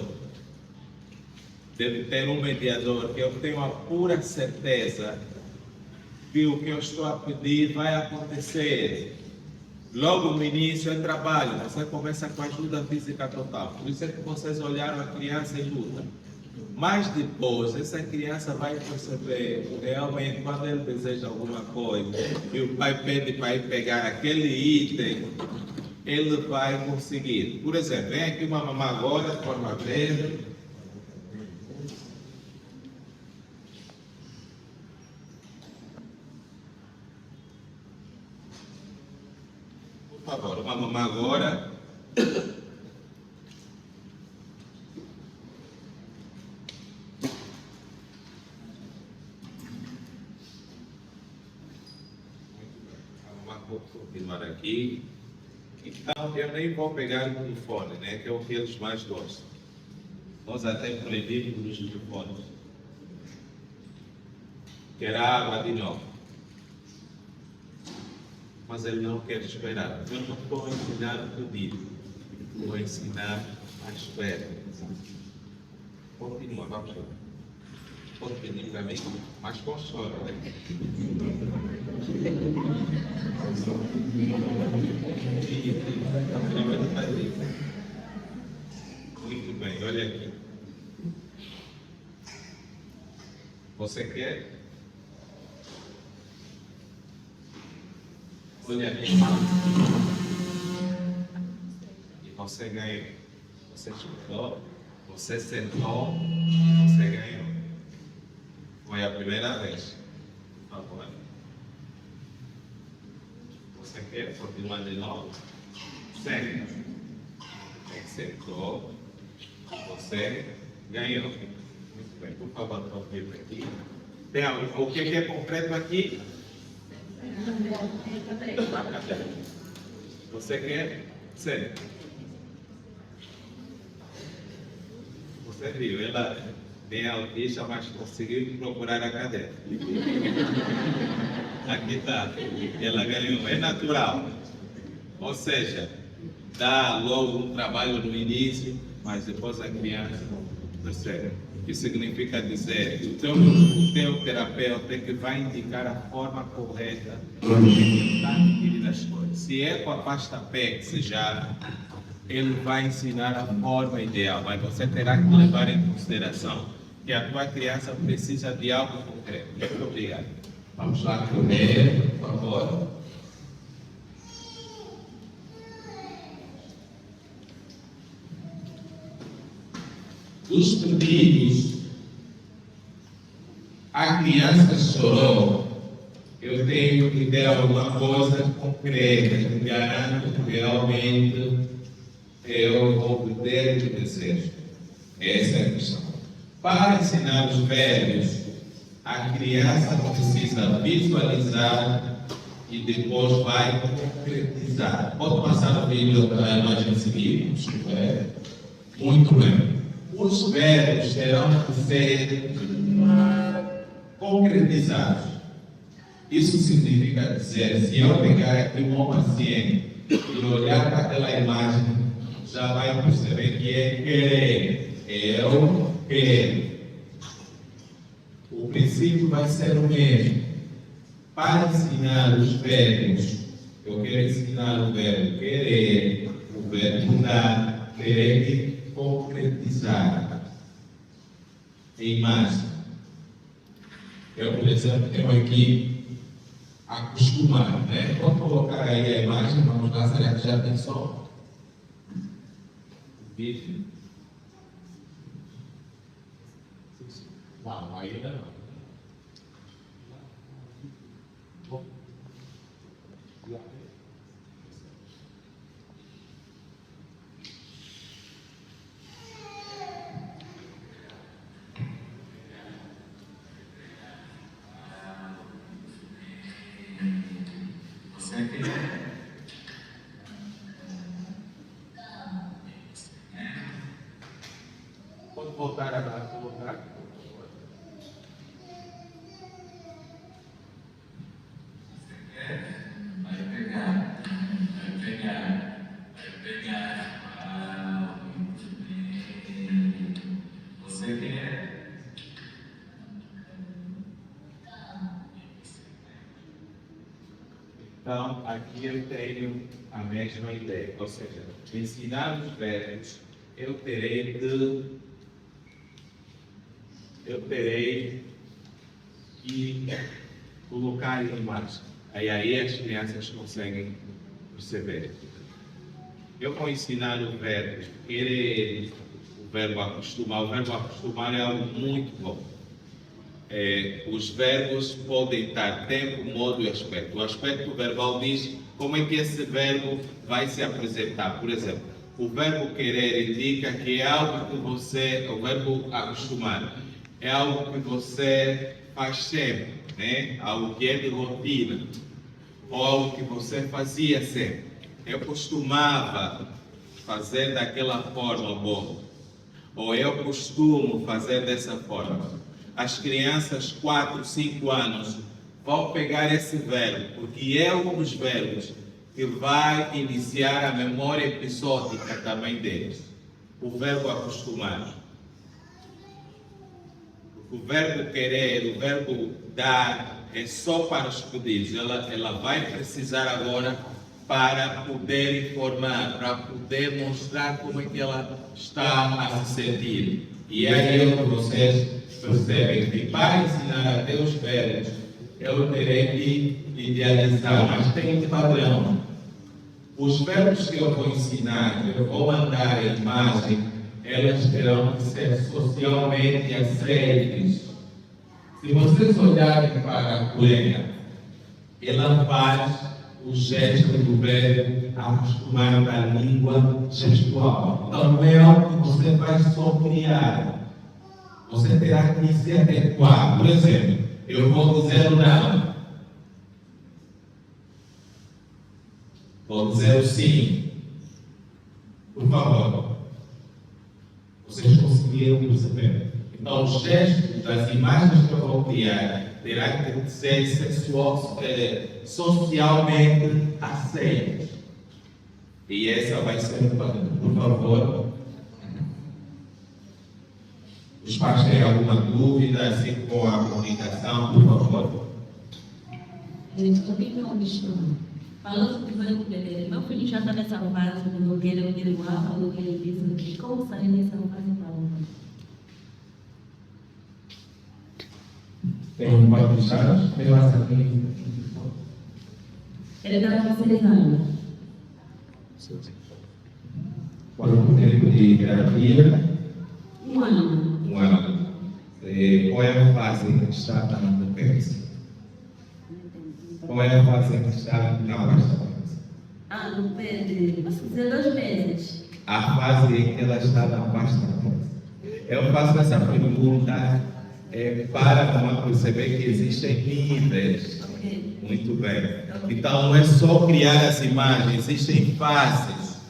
[SPEAKER 5] Deve ter um mediador, que eu tenho a pura certeza que o que eu estou a pedir vai acontecer. Logo no início é trabalho, você começa com ajuda física total. Por isso é que vocês olharam a criança e lutam. Mas depois, essa criança vai perceber realmente quando ele deseja alguma coisa e o pai pede para ir pegar aquele item, ele vai conseguir. Por exemplo, vem aqui uma mamãe agora, de forma breve. Por favor, uma mamãe agora. Vou continuar aqui. Então, eu nem vou pegar o telefone, né? Que é o que eles mais gostam. Nós até proibimos os telefones. Quer água de novo. Mas ele não quer esperar. Eu não vou ensinar a pedir. Vou ensinar a espera. Continua, vamos lá. Pode pedir para mim, mas com choro, né? Muito bem, olha aqui. Você quer? Olha aqui. E você ganhou. Você escutou, você sentou, você ganhou. Foi a primeira vez. Por favor. Você quer continuar de novo? Senta. Sentou. Você ganhou. Muito bem. Por favor, confirme aqui. Tem algo. O que é concreto aqui? Você quer? Senta. Você viu, ela bem autista, mas conseguiu procurar a cadeira. Aqui está, ela ganhou, é natural. Ou seja, dá logo um trabalho no início, mas depois a criança percebe. Isso significa dizer que o teu terapeuta é que vai indicar a forma correta de adquirir as coisas. Se é com a pasta PEX já, ele vai ensinar a forma ideal, mas você terá que levar em consideração que a tua criança precisa de algo concreto. Muito obrigado. Vamos lá, primeiro, por favor. Os pedidos, a criança chorou, eu tenho que ter alguma coisa concreta, que garanto que realmente eu vou poder te desejo. Essa é a questão. Para ensinar os velhos, a criança precisa visualizar e depois vai concretizar. Pode passar o vídeo para a imagem seguinte? Muito bem. Os velhos terão que ser concretizados. Isso significa dizer, se eu pegar aqui um paciente e olhar para aquela imagem, já vai perceber que é querer. Eu quero. O princípio vai ser o mesmo. Para ensinar os velhos, eu quero ensinar o velho querer, o velho dar, querer concretizar em imagem. Eu, por exemplo, tenho aqui acostumar, né? Vou colocar aí a imagem, vamos lá, será que já pensou? O vídeo? Não, ainda não. Pode voltar a colocar. Você quer? Então, aqui eu tenho a mesma ideia, ou seja, ensinar os velhos, eu terei que colocar em imagem. Aí as crianças conseguem perceber. Eu vou ensinar o verbo querer, o verbo acostumar. O verbo acostumar é algo muito bom. Os verbos podem estar tempo, modo e aspecto. O aspecto verbal diz como é que esse verbo vai se apresentar. Por exemplo, o verbo querer indica que é algo que você, o verbo acostumar, é algo que você faz sempre, né? Algo que é de rotina, ou algo que você fazia sempre. Eu costumava fazer daquela forma boa, ou eu costumo fazer dessa forma. As crianças 4, 5 anos vão pegar esse verbo, porque é um dos verbos que vai iniciar a memória episódica também deles. O verbo acostumar. O verbo querer, o verbo dar, é só para os pedidos. Ela vai precisar agora para poder informar, para poder mostrar como é que ela está a se sentir. E aí é que vocês percebem que para ensinar até os velhos, eu terei que idealizar, mas tem um padrão. Os verbos que eu vou ensinar, que eu vou mandar a imagem, elas terão que ser socialmente aceitas. Se vocês olharem para a colega, ela faz o gesto do verbo acostumar da língua gestual. Então não é algo que você vai só criar. Você terá que se adequar. Por exemplo, eu vou dizer o não. Vou dizer o sim. Por favor. Vocês conseguiram perceber? Então, os gestos das imagens que eu vou criar terá que ser socialmente aceitos. E essa vai ser, por favor. Os pais têm alguma dúvida, assim com a comunicação, por favor?
[SPEAKER 1] Gente, por que não me chama? Falando que vai entender, meu filho já está nessa fase, não quero ir lá, não quero isso, como sair dessa fase para outra?
[SPEAKER 5] Tem quantos anos?
[SPEAKER 1] Ele está com 6 anos.
[SPEAKER 5] Quanto tempo de terapia?
[SPEAKER 1] 1 ano.
[SPEAKER 5] 1 ano. Qual é a fase em que está na peça? Qual é a fase em que está na pasta?
[SPEAKER 1] No pé de, posso dizer, 2 meses.
[SPEAKER 5] A fase em que ela está na pasta. Eu faço essa pergunta para uma perceber que existem níveis.
[SPEAKER 1] Okay.
[SPEAKER 5] Muito bem. Então não é só criar as imagens, existem fases.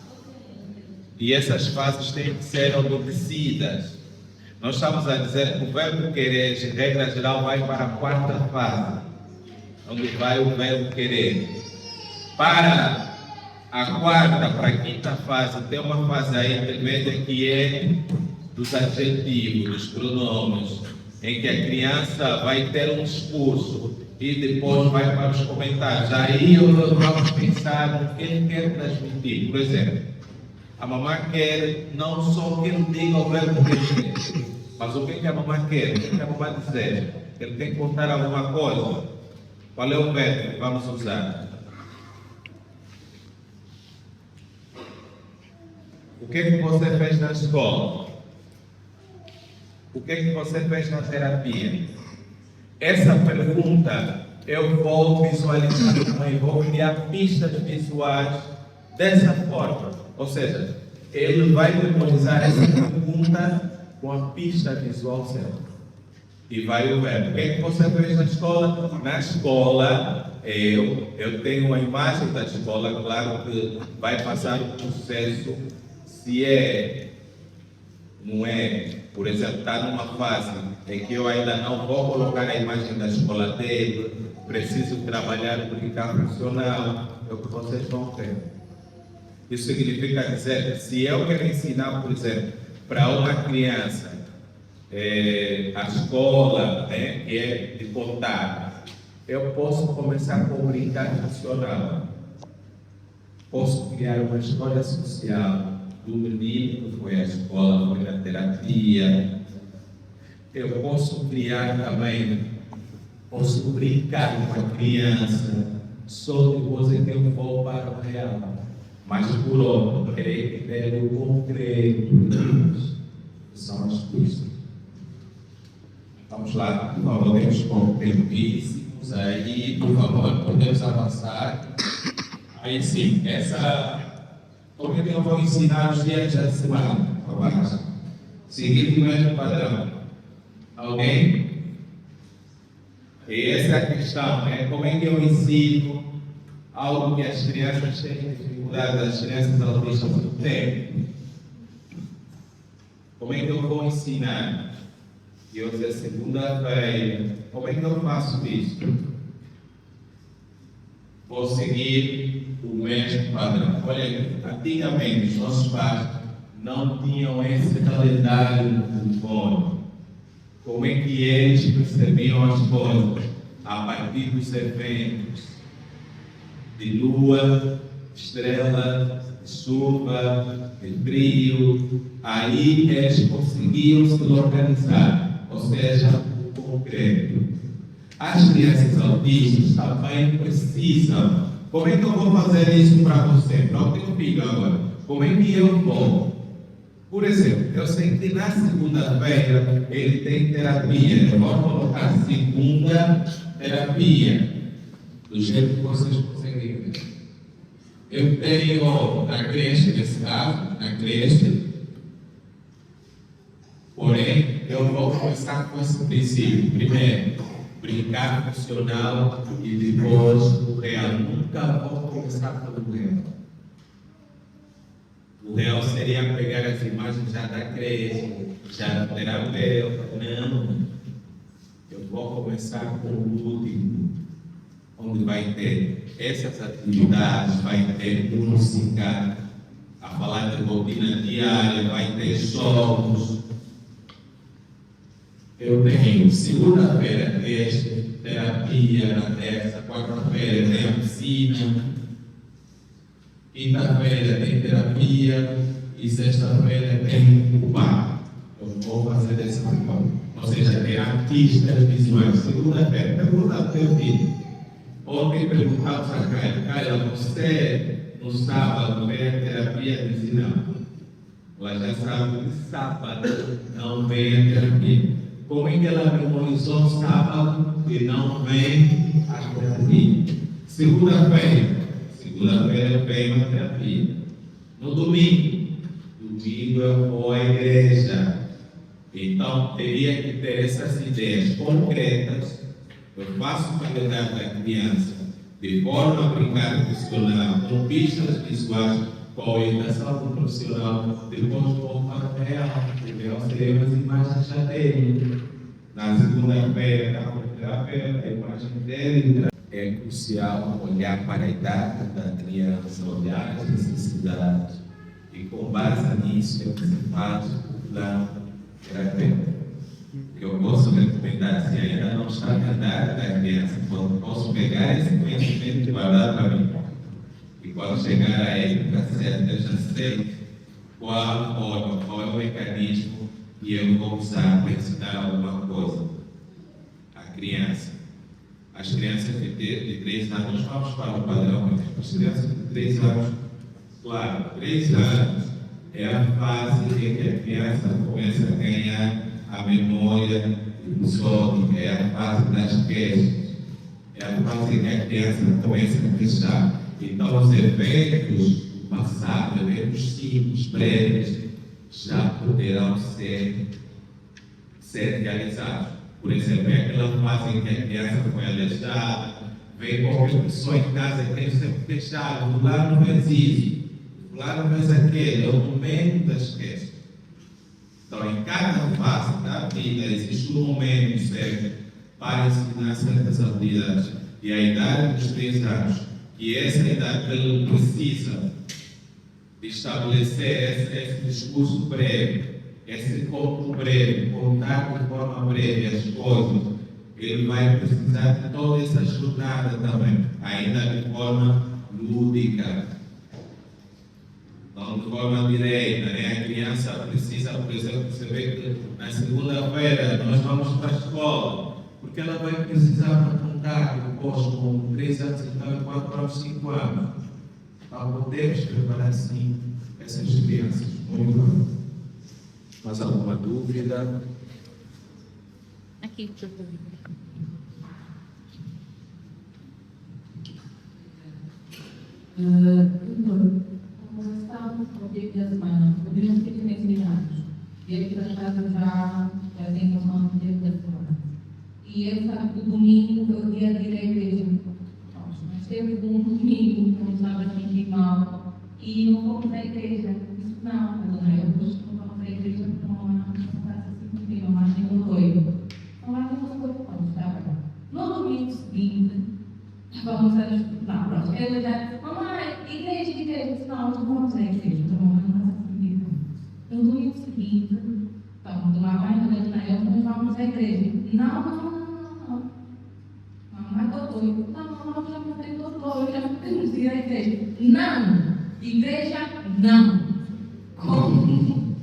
[SPEAKER 5] E essas fases têm que ser obedecidas. Nós estamos a dizer que o verbo querer, de regra geral, vai para a 4ª fase, onde vai o verbo querer. Para a 4ª, para a 5ª fase, tem uma fase aí intermédia que é dos adjetivos, dos pronomes, em que a criança vai ter um discurso e depois vai para os comentários. Aí vamos pensar no que ele quer transmitir. Por exemplo, a mamãe quer não só que ele diga o verbo querer, mas o que a mamãe quer, o que a mamãe dizer. Ele tem que contar alguma coisa. Qual é o verbo que vamos usar? O que é que você fez na escola? O que é que você fez na terapia? Essa pergunta eu vou visualizar, eu vou criar pistas visuais dessa forma. Ou seja, ele vai memorizar essa pergunta com a pista visual certa. E vai o verbo. O que é que você fez na escola? Na escola, eu tenho uma imagem da escola, claro que vai passar o processo. Se não é, por exemplo, está numa fase em que eu ainda não vou colocar a imagem da escola dele, preciso trabalhar o brincar funcional, é o que vocês vão ter. Isso significa dizer que se eu quero ensinar, por exemplo, para uma criança a escola, que é de contar, eu posso começar com o brincar funcional. Posso criar uma história social do menino que foi à escola, foi na terapia. Eu posso criar também, posso brincar com a criança, só depois é que eu vou para o real. Mas por outro, terei que ter o concreto, que são as pistas. Vamos lá, por favor, temos pouco tempo aí, por favor, podemos avançar. Aí sim, como é que eu vou ensinar os dias da semana? Vamos seguir o mesmo padrão. Alguém? E essa é a questão, né? Como é que eu ensino algo que as crianças têm dificuldade, as crianças autistas não têm? Como é que eu vou ensinar? E hoje é segunda-feira. Como é que eu faço isso? Vou seguir o mesmo padrão. Olha, antigamente os nossos pais não tinham esse calendário no telefone. Como é que eles percebiam as coisas? A partir dos eventos de lua, estrela, de chuva, de frio. Aí eles conseguiam se organizar. Ou seja, o concreto. As crianças autistas também precisam. Como é que eu vou fazer isso para você? Para o teu filho agora. Como é que eu vou? Por exemplo, eu sei que na segunda-feira ele tem terapia. Eu vou colocar segunda terapia. Do jeito que vocês conseguem ver. Eu tenho na creche, nesse caso, na creche. Porém, eu vou começar com esse princípio. Primeiro, brincar funcional e depois o real. Nunca vou começar pelo real. O real seria pegar as imagens já da creche, já da terapeuta. Não. Eu vou começar com o último, onde vai ter essas atividades, vai ter música, a falar de rotina diária, vai ter jogos. Eu tenho segunda-feira terapia, na terça, quarta-feira tem a piscina, quinta-feira tem terapia e sexta-feira tem o bar. Eu vou fazer dessa forma. Ou seja, tem artistas visuais. Segunda-feira, pergunta ao teu filho. Ontem perguntava para a Caila, você no sábado vem a terapia? Disse não. Ela já sabe que sábado não vem a terapia. Como é que ela memorizou sábado e não vem a terapia? Segunda-feira vem a terapia. No domingo eu vou à igreja. Então, teria que ter essas ideias concretas. Eu faço o calendário da criança de forma a brincar profissional, com pistas visuais, com a orientação do profissional. Depois vou para o real. O real seria as imagens já dele. Na segunda-feira, a imagem dele. É crucial olhar para a idade da criança, olhar as necessidades. E com base nisso, você faz o plano terapêutico. Que eu posso recomendar, se ainda não está na idade da criança, posso pegar esse conhecimento e guardar para mim. E quando chegar a época certa, eu já sei qual forma, qual é o mecanismo que eu vou usar para ensinar alguma coisa à criança. As crianças de 3 anos, vamos para o padrão, as crianças de 3 anos, claro, 3 anos é a fase em que a criança começa a ganhar a memória episódica, é a fase das queixas, é a fase em que a criança começa a fechar. Então, os eventos do passado, eventos simples, breves, já poderão ser realizados. Por exemplo, é aquela fase em que a criança foi aleijada, vem qualquer pessoa em casa e tem sempre fechado, o lado não fez isso, o lado não fez aquele, é o momento das queixas. Então, em cada fase da vida, existe um momento certo para ensinar certas habilidades. E a idade dos 3 anos, que essa idade que ele precisa de estabelecer esse discurso breve, esse corpo breve, contar de forma breve as coisas, ele vai precisar de toda essa jornada também, ainda de forma lúdica, não de forma direta, né? A criança precisa, por exemplo, você vê que na segunda-feira nós vamos para a escola, porque ela vai precisar para contar depois com 3 anos, então 4 anos, 5 anos, para podermos preparar assim essas crianças. Muito bom. Mais alguma dúvida?
[SPEAKER 1] Aqui, por favor.
[SPEAKER 10] Como estamos no dia da semana, podemos ter necessidades. E aqui na casa já tem noção do dia da semana. E ele sabe que o domingo é o dia de ir à igreja. Nós temos um domingo que não estava assim mal e não fomos à igreja. Isso não, hoje não vamos à igreja porque não está assim comigo, mas nem um doido. Não há nenhuma coisa que vamos estar. No domingo seguinte, vamos a estudar. Pronto, ele já disse, mamãe, igreja. Não, não vamos à igreja. Então, não está assim. No domingo seguinte, estamos lá mais na noite na eu, nós vamos à igreja. Não. Mamãe, estou doido. Não, já não tenho doutor, já não temos de ir à igreja. Não! Igreja, não! Como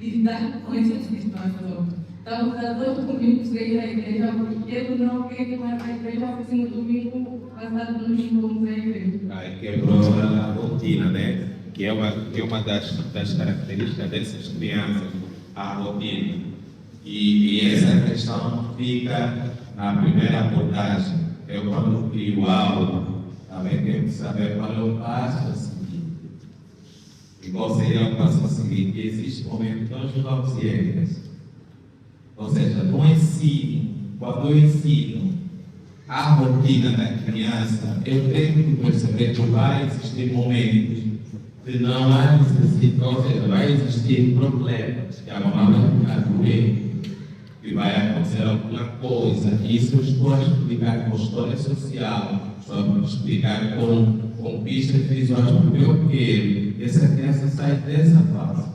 [SPEAKER 10] lidar com essas situações? Estamos há 2 domingos sem ir à igreja, porque ele não quer que vá à igreja, porque no domingo, passado domingo, vamos à igreja.
[SPEAKER 5] Aí quebrou a rotina, né? Que é uma das características dessas crianças, a rotina. E essa questão fica na primeira abordagem. Eu, quando crio aula, também tenho que saber qual é o passo a seguir. E qual seria o passo a seguir? Existe um momento que nós vamos à igreja. Ou seja, no ensino, quando eu ensino a rotina da criança, eu tenho que perceber que vai existir momentos de não há necessidade, ou seja, vai existir problemas, que a mamãe vai ficar doente, que vai acontecer alguma coisa. Isso eu estou a explicar com história social, estou a explicar com pistas visuais, porque eu quero que essa criança saia dessa fase.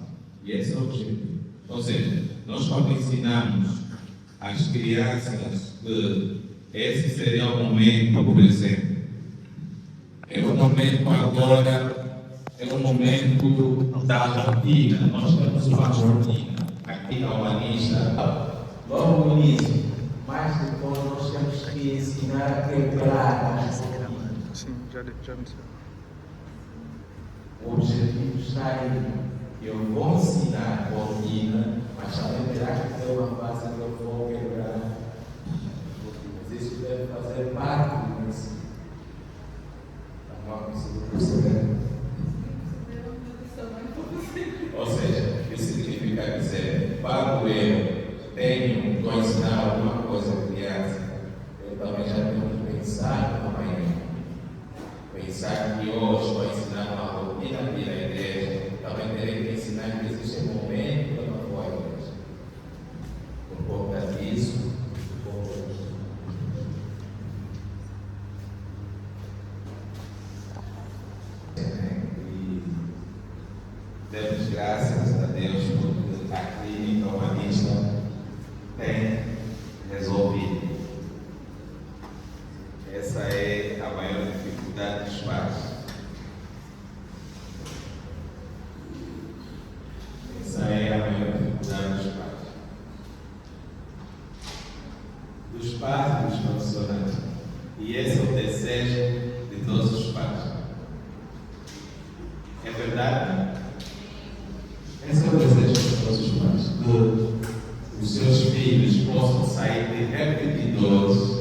[SPEAKER 5] E esse é o objetivo. Ou seja, nós quando ensinamos às crianças que esse seria o momento, por exemplo, é o momento agora, é o momento da rotina. Nós temos uma rotina aqui na humanista, logo no início, mas depois nós temos que ensinar a quebrar as rotinas.
[SPEAKER 11] Sim, já me sei.
[SPEAKER 5] O objetivo está aí. Eu vou ensinar a rotina, mas também terá que ter uma base que eu vou quebrar. Mas isso deve fazer parte do ensino. Não consigo perceber. Ou seja, isso significa dizer, quando eu estou a ensinar alguma coisa à criança, eu também já tenho que pensar no amanhã. Pensar que hoje vou ensinar uma rotina aqui na igreja, também terei que ensinar que existe um momento que eu não vou à igreja. Por conta disso, e demos graças a Deus porque a clínica humanista tem resolvido. Essa é a maior dificuldade dos pais. Essa é a maior dificuldade dos pais. Dos pais e dos profissionais. E esse é o desejo de todos os pais. É verdade? Esse é o desejo de todos os pais. Que os seus filhos possam sair de repetidores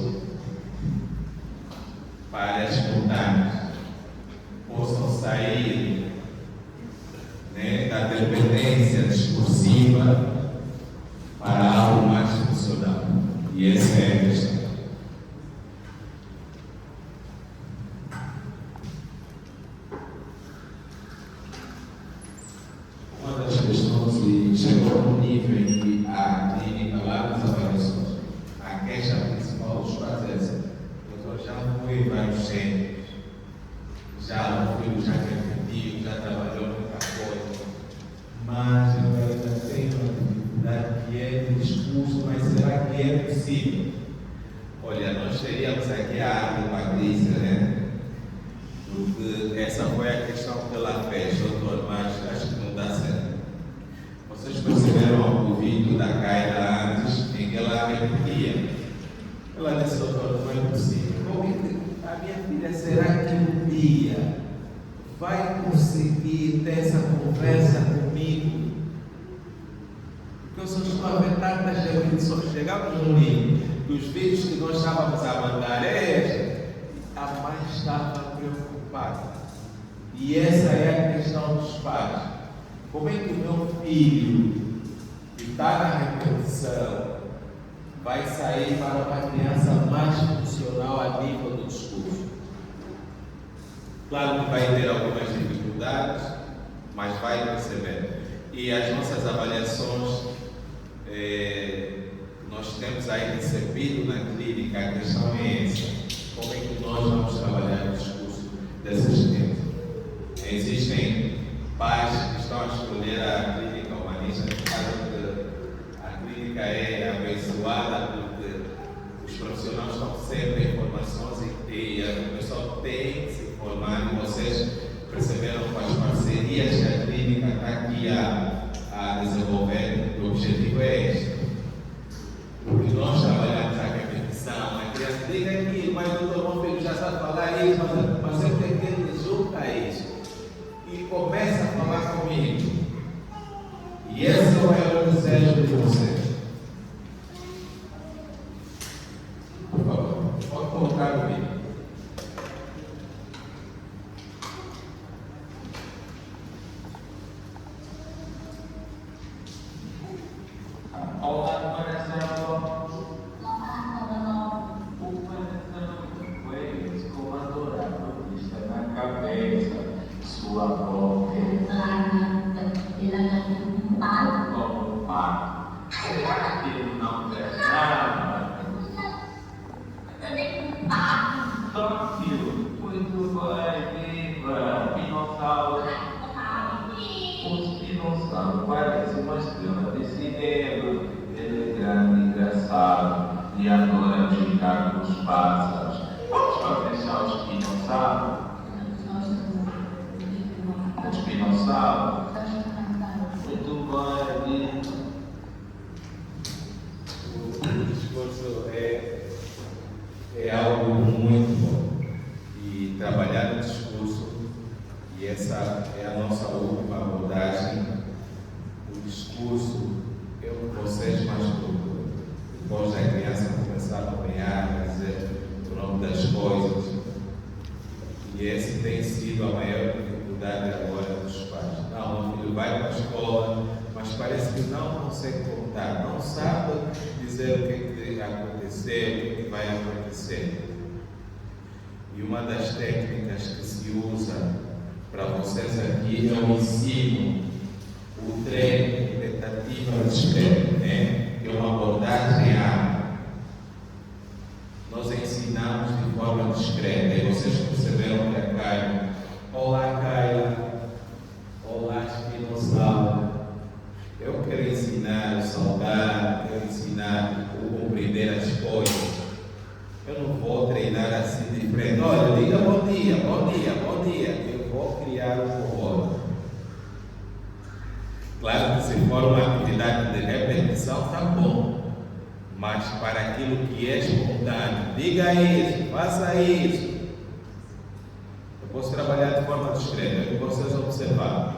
[SPEAKER 5] para escutar, possam sair da dependência discursiva para algo mais funcional. E essa é a questão. Uma das questões que chegou no nível em que a clínica lá nas avaliações, a queixa principal dos pais é essa. Eu já fui em vários centros, já fui, já repetiu, já trabalhou muita coisa, mas eu ainda tenho uma dificuldade que é de discurso, mas será que é possível? Olha, nós teríamos aqui a arte Patrícia, né? Porque essa foi a questão que ela fez, doutor, mas acho que não dá certo. Vocês perceberam o vídeo da Kaila antes, em que ela repetia? Ela disse, doutor, não é possível. A minha filha, será que um dia vai conseguir ter essa conversa comigo? Porque eu só estou a ver tantas repetições. Chegamos no nível que os vídeos que nós estávamos a mandar a mãe estava preocupada. E essa é a questão dos pais. Como é que o meu filho, que está na repetição, vai sair para uma criança mais funcional a nível do discurso? Claro que vai ter algumas dificuldades, mas vai perceber. E as nossas avaliações, nós temos aí recebido na clínica, a questão é essa: como é que nós vamos trabalhar o discurso dessas crianças? Existem pais que estão a escolher a clínica humanista, que fazem que a clínica é abençoada porque os profissionais estão sempre em formações e o pessoal tem que se formar, e vocês perceberam com as parcerias que a clínica está aqui a desenvolver. O objetivo é este. Porque nós trabalhamos a repetição, a criança diga aqui, mas o doutor meu filho já sabe falar isso, mas eu tenho que ele junta isso e começa a falar comigo. E esse é o maior desejo de vocês. Por favor, pode colocar o vídeo.
[SPEAKER 12] Sua boca
[SPEAKER 5] Como pai. Será que ele não quer nada? Então, filho, muito vai, viva, dinossauro. Os dinossauros parecem uma estrela de cinema. Ele é grande, engraçado e adora brincar com os pássaros. Vamos patrocinar os dinossauros? Os dinossauros? Muito bem,
[SPEAKER 11] o discurso é algo muito bom. E trabalhar no discurso, e essa é a nossa última abordagem, o discurso, eu vocês mais depois da criança começar a acompanhar, a dizer o nome das coisas. E essa tem sido a maior dificuldade agora dos pais. Não, o filho vai para a escola, mas parece que não consegue contar, não sabe dizer o que aconteceu, o que vai acontecer. E uma das técnicas que se usa para vocês aqui é o ensino, o treino, tentativa de espelho, né? Que é uma abordagem ágil. Nós ensinamos de forma discreta, e vocês perceberam que a Kaila, olá Kaila, olá Espinossauro. Eu quero ensinar o saudar, quero ensinar o compreender as coisas. Eu não vou treinar assim de frente. Olha, diga bom dia, bom dia, bom dia. Eu vou criar um robô. Claro que se for uma atividade de repetição, está bom. Mas para aquilo que é espontâneo, diga isso, faça isso. Eu posso trabalhar de forma discreta, eu vocês observarem.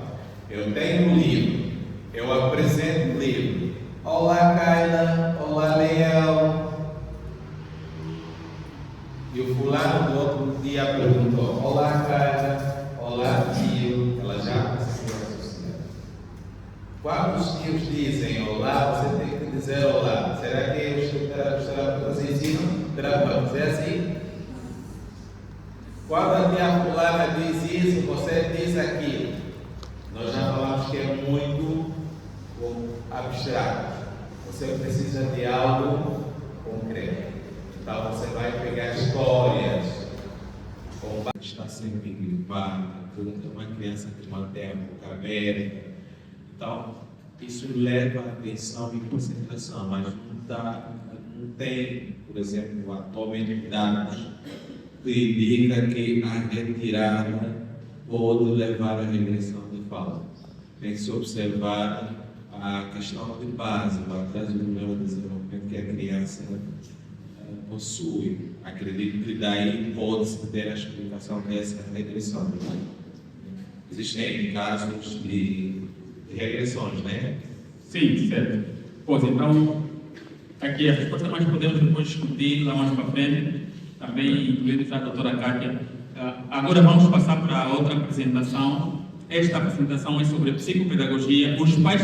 [SPEAKER 11] Eu tenho um livro, eu apresento o livro. Olá Kaila, olá Leão. E o fulano do outro dia perguntou, olá Kaila, olá tio. Ela já conseguiu associar. Quando os tios dizem olá, você tem que dizer olá. Será que os terapeutas ensinam para dizer assim? Quando a tia fulana diz isso, você diz aquilo. Nós já falamos que é muito abstrato. Você precisa de algo concreto. Então você vai pegar histórias.
[SPEAKER 5] está sempre gripado, uma criança que mantém a boca aberta. Então, isso leva a atenção e concentração, mas não tem, por exemplo, atualmente dados que indica que a retirada pode levar à regressão de fala. Tem que se observar a questão de base, o atraso do neurodesenvolvimento que a criança possui. Acredito que daí pode-se ter a explicação dessa regressão. Existem casos de regressões, né?
[SPEAKER 2] Sim, certo. Pois então, aqui a resposta nós podemos depois discutir lá mais para frente, também incluindo a doutora Kátia. Agora vamos passar para outra apresentação. Esta apresentação é sobre psicopedagogia. Os pais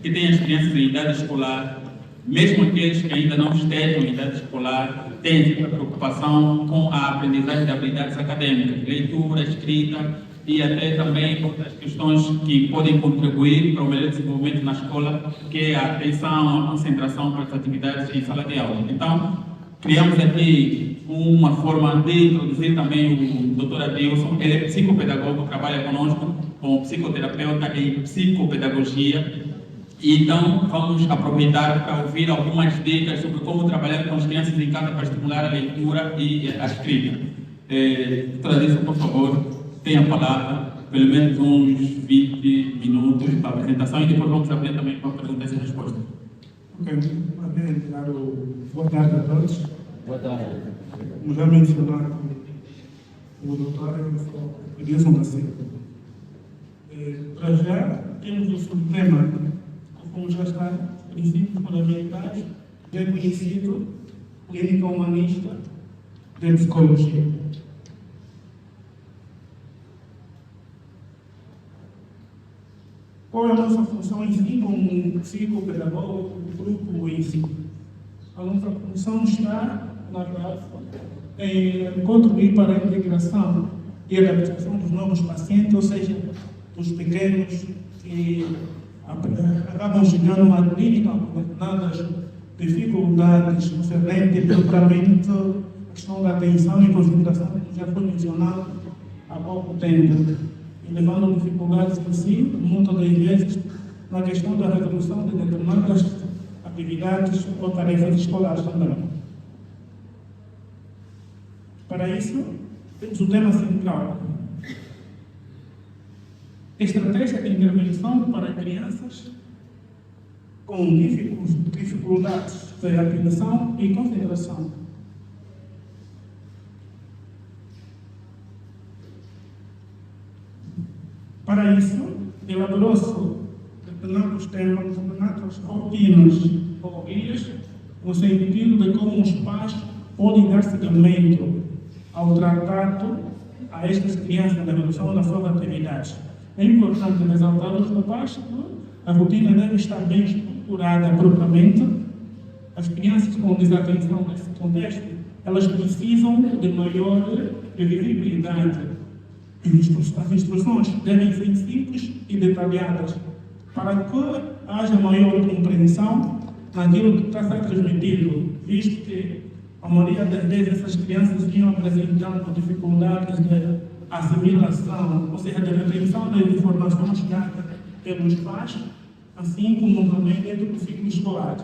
[SPEAKER 2] que têm as crianças em idade escolar, mesmo aqueles que ainda não estejam em idade escolar, têm essa preocupação com a aprendizagem de habilidades acadêmicas, leitura, escrita e até também outras questões que podem contribuir para o melhor desenvolvimento na escola, que é a atenção, a concentração para as atividades em sala de aula. Então, criamos aqui uma forma de introduzir também o Dr. Adilson. Ele é psicopedagogo, trabalha conosco como psicoterapeuta em psicopedagogia. Então, vamos aproveitar para ouvir algumas dicas sobre como trabalhar com as crianças em casa para estimular a leitura e a escrita. Doutora Adilson, por favor, tenha a palavra, pelo menos uns 20 minutos para a apresentação e depois vamos abrir também para perguntas e respostas.
[SPEAKER 12] Ok, boa tarde a todos.
[SPEAKER 2] Boa tarde.
[SPEAKER 12] Como já mencionaram, o doutor Adilson da Silva. Para já, temos o subtema, como já está, princípios fundamentais, reconhecido, clínica humanista, de psicologia. Qual é a nossa função em si, como psicopedagogo, do grupo em si? A nossa função está, na prática, em contribuir para a integração e adaptação dos novos pacientes, ou seja, dos pequenos que acabam chegando à clínica com determinadas dificuldades concernentes propriamente a questão da atenção e concentração, que já foi mencionado há pouco tempo, e levando dificuldades em si, muitas das vezes, na questão da resolução de determinadas atividades ou tarefas escolares também. Para isso, temos o tema central: estratégia de intervenção para crianças com dificuldades de atenção e concentração. Para isso, elaborou-se determinados temas, determinadas rotinas ou guias, no sentido de como os pais podem dar seguimento ao tratado a estas crianças na evolução das suas atividades. É importante ressaltar aos pais que a rotina deve estar bem estruturada propriamente. As crianças com desatenção nesse contexto, elas precisam de maior previsibilidade. As instruções devem ser simples e detalhadas para que haja maior compreensão naquilo que está a ser transmitido, visto que a maioria das vezes essas crianças vinham apresentando dificuldades de assimilação, ou seja, de retenção das informações dadas pelos pais, assim como também dentro do ciclo escolar.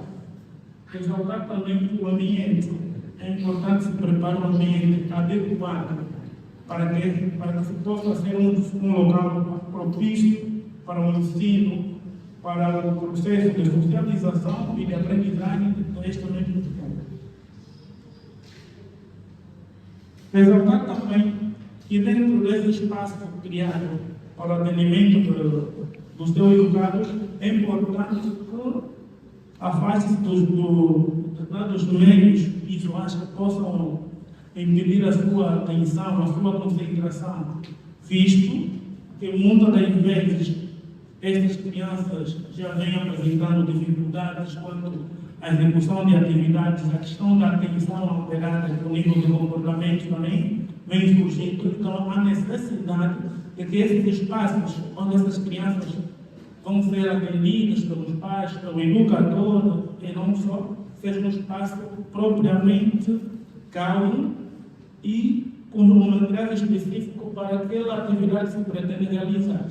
[SPEAKER 12] Ressaltar também que o ambiente, é importante se preparar um ambiente adequado para que se possa ser um local propício para o ensino, para o processo de socialização e de aprendizagem deste mesmo tempo. Ressaltar também que dentro desse espaço criado para o atendimento dos seus educados, é importante que afaste-se dos meios visuais que possam impedir a sua atenção, a sua concentração, visto que muitas das vezes estas crianças já vêm apresentando dificuldades quanto à execução de atividades, a questão da atenção alterada, o nível de comportamento também vem surgindo. Então, há necessidade de que esses espaços onde essas crianças vão ser atendidas pelos pais, pelo educador, e não só, seja um espaço propriamente calmo e com um material específico para aquela atividade que se pretende realizar.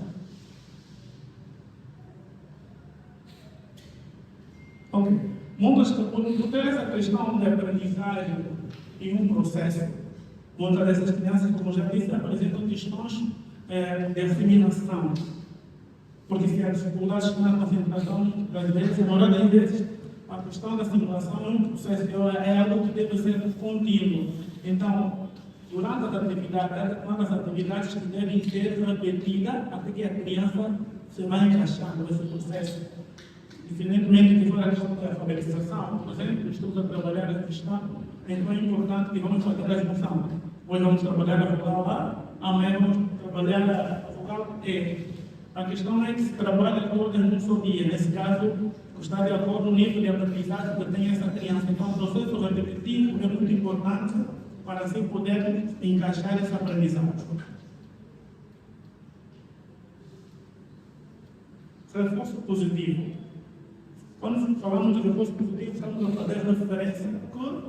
[SPEAKER 12] Ok. Por ter essa questão de aprendizagem em um processo, muitas dessas crianças, como já disse, apresentam questões de assimilação. Porque se há dificuldades na concentração, às vezes, na hora das vezes, a questão da assimilação é um processo, é algo que deve ser contínuo. Então, durante as atividades que devem ser repetidas, até que a criança se vai encaixar nesse processo. Independentemente que for a questão da alfabetização, por exemplo, estamos a trabalhar essa questão, então é importante que vamos fazer a junção. Hoje vamos trabalhar a vogal A, amanhã vamos trabalhar a vogal E. A questão é que se trabalha todas num só dia. Nesse caso, está de acordo com o nível de aprendizagem que tem essa criança. Então, o processo repetitivo é muito importante para assim poder encaixar essa aprendizagem. Reforço positivo. Quando falamos de reforço positivo, estamos a fazer referência que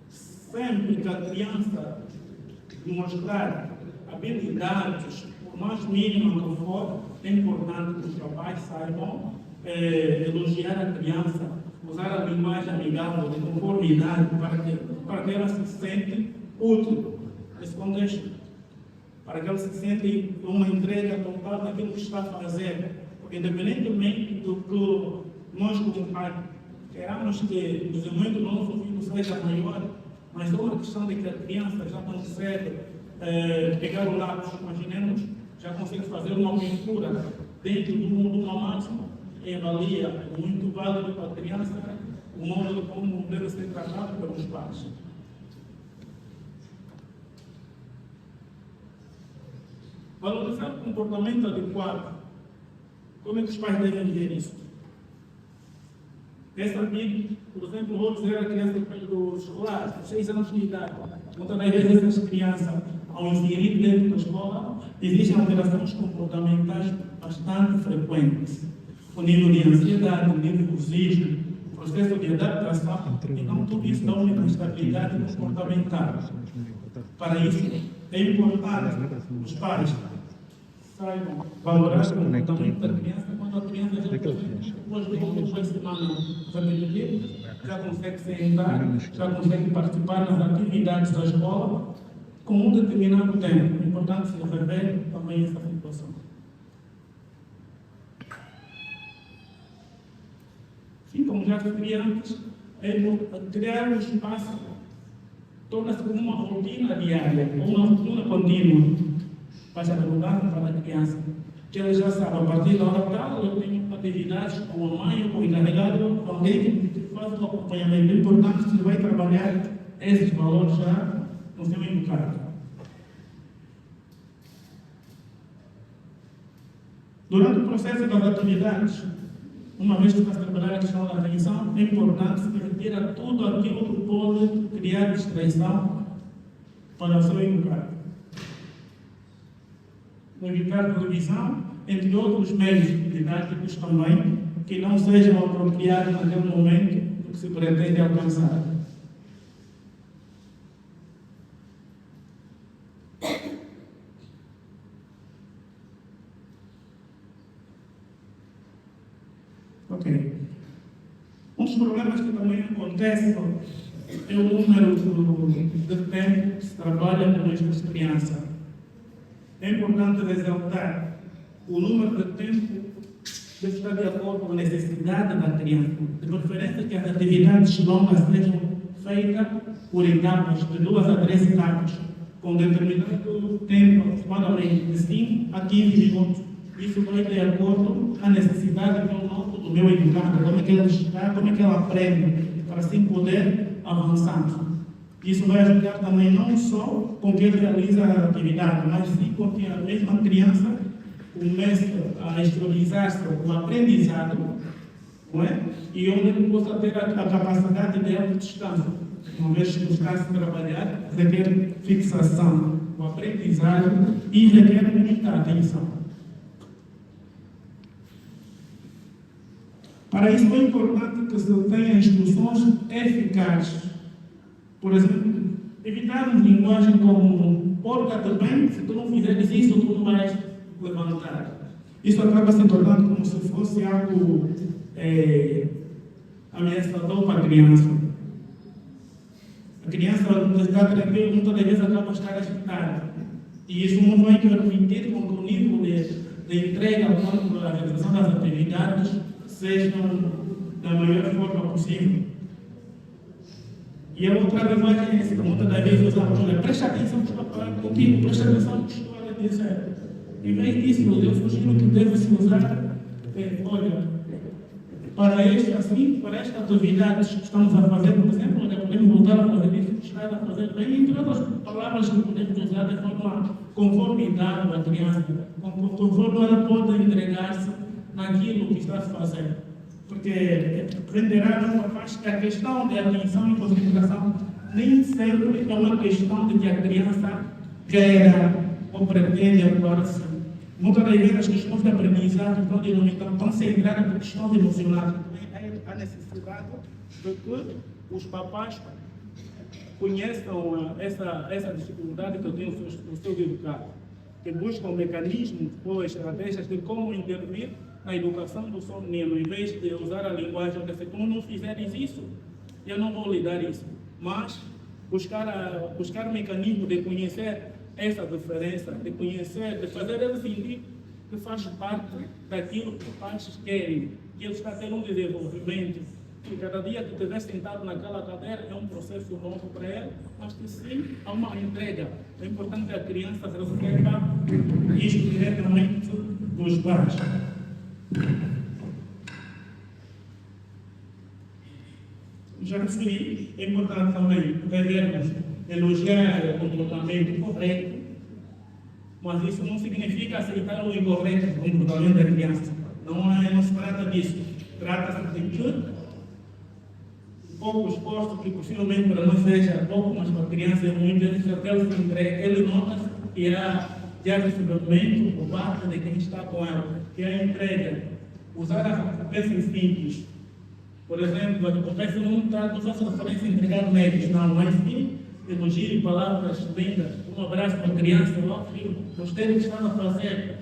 [SPEAKER 12] sempre que a criança demonstrar habilidades, por mais mínima que for, é importante que os pais saibam elogiar a criança, usar a linguagem amigável de conformidade para que ela se sente útil nesse contexto, para que ela se sente uma entrega total naquilo que está a fazer. Porque independentemente do que nós como pais queramos que o desenvolvimento do nosso filho seja maior, mas é uma questão de que a criança já consegue pegar o lápis, imaginemos, já consegue fazer uma pintura dentro de uma máxima e avalia. É muito válido para a criança o modo como deve ser tratado pelos pais. Valorizar o comportamento adequado. Como é que os pais devem ver isso? Essa amiga, por exemplo, vou dizer a criança do escolar, 6 anos de idade. Muitas das vezes essas crianças ao inserir dentro da escola, existem alterações comportamentais bastante frequentes. O nível de ansiedade, o nível de nervosismo, o processo de adaptação, então tudo isso dá uma instabilidade comportamental. Para isso, é importante os pais saibam valorar o comportamento da criança quando a criança já depois de uma semana vai melhorar, já consegue sentar, já consegue participar nas atividades da escola com um determinado tempo. É importante se rever também essa situação. Sim, como já referi antes, criar um espaço torna-se como uma rotina diária, uma rotina contínua para a mudança para a criança. Que ela já sabe, a partir da hora tal, eu tenho atividades com a mãe ou com o encarregado, com alguém que faz o acompanhamento. É importante que você vai trabalhar esses valores já no seu educado. Durante o processo das atividades, uma vez que está a trabalhar a questão da atenção, é importante se retira tudo aquilo que pode criar distração para o seu educado. Evitar televisão, entre outros meios didáticos também, que não sejam apropriados naquele momento do que se pretende alcançar. Ok. Um dos problemas que também acontece é o número de tempo que se trabalha com estas crianças. É importante ressaltar o número de tempo deve estar de acordo com a necessidade da criança. De preferência que as atividades longas sejam feitas por etapas, de 2 a 3 etapas, com determinado tempo, aproximadamente de 5 a 15 minutos. Isso vai de acordo com a necessidade que eu noto do meu educado, como é que ele está, como é que ele aprende, para assim poder avançar. Isso vai ajudar também não só com que ele realiza a atividade, mas sim com que a mesma criança comece a exteriorizar-se o aprendizado, não é? E onde ele possa ter a capacidade de autodescanso. Uma vez que está-se a trabalhar, requer fixação, o aprendizado e requer muita atenção. Para isso é importante que se tenha instruções eficazes. Por exemplo, evitarmos linguagem como porta-te bem, se tu não fizeres isso, tu não vais levantar. Isso acaba se tornando como se fosse algo ameaçador para a criança. A criança está tranquila, muitas das vezes acaba estar agitada. E isso não vai permitir com que o nível de entrega ao longo da realização das atividades seja da melhor forma possível. E a outra linguagem é essa, muitas das vezes usamos, olha, presta atenção para falar contigo, presta atenção no que estou a dizer. Em vez disso, eu sugiro que deve-se usar, olha, para esta atividade que estamos a fazer, por exemplo, olha, podemos voltar a fazer isso que está a fazer bem, entre outras palavras que podemos usar de forma conformidade da criança, conforme ela pode entregar-se naquilo que está a fazer. Porque aprenderá uma parte que a questão de atenção e concentração nem sempre é uma questão de que a criança queira ou pretende atuar-se. Muitas das vezes as questões de aprendizagem estão centradas por questões emocionais. A necessidade de que os papais conheçam essa dificuldade que tem o seu educado, que buscam mecanismos ou estratégias de como intervir na educação do seu menino, em vez de usar a linguagem que se tu não fizeres isso, eu não vou lhe dar isso. Mas buscar mecanismo de conhecer essa diferença, de conhecer, de fazer ele sentir que faz parte daquilo que os pais querem, que ele está tendo um desenvolvimento. Que cada dia que estiver sentado naquela cadeira é um processo novo para ele, mas que sim há uma entrega. É importante que a criança receba isto diretamente dos pais. Já referi, é importante também devemos elogiar o comportamento correto, mas isso não significa aceitar o incorreto do comportamento da criança. Não se trata disso. Trata-se de que pouco esforço, que possivelmente para nós seja pouco, mas para a criança é muito, ele se entrega, ele nota que há recebimento por parte de quem está com ela, que é a entrega. Usar a peça simples. Por exemplo, a peça não faz referência a entregar médios, não, mas sim elogio, palavras lindas, um abraço para a criança, ó filho, gostei do que estava a fazer.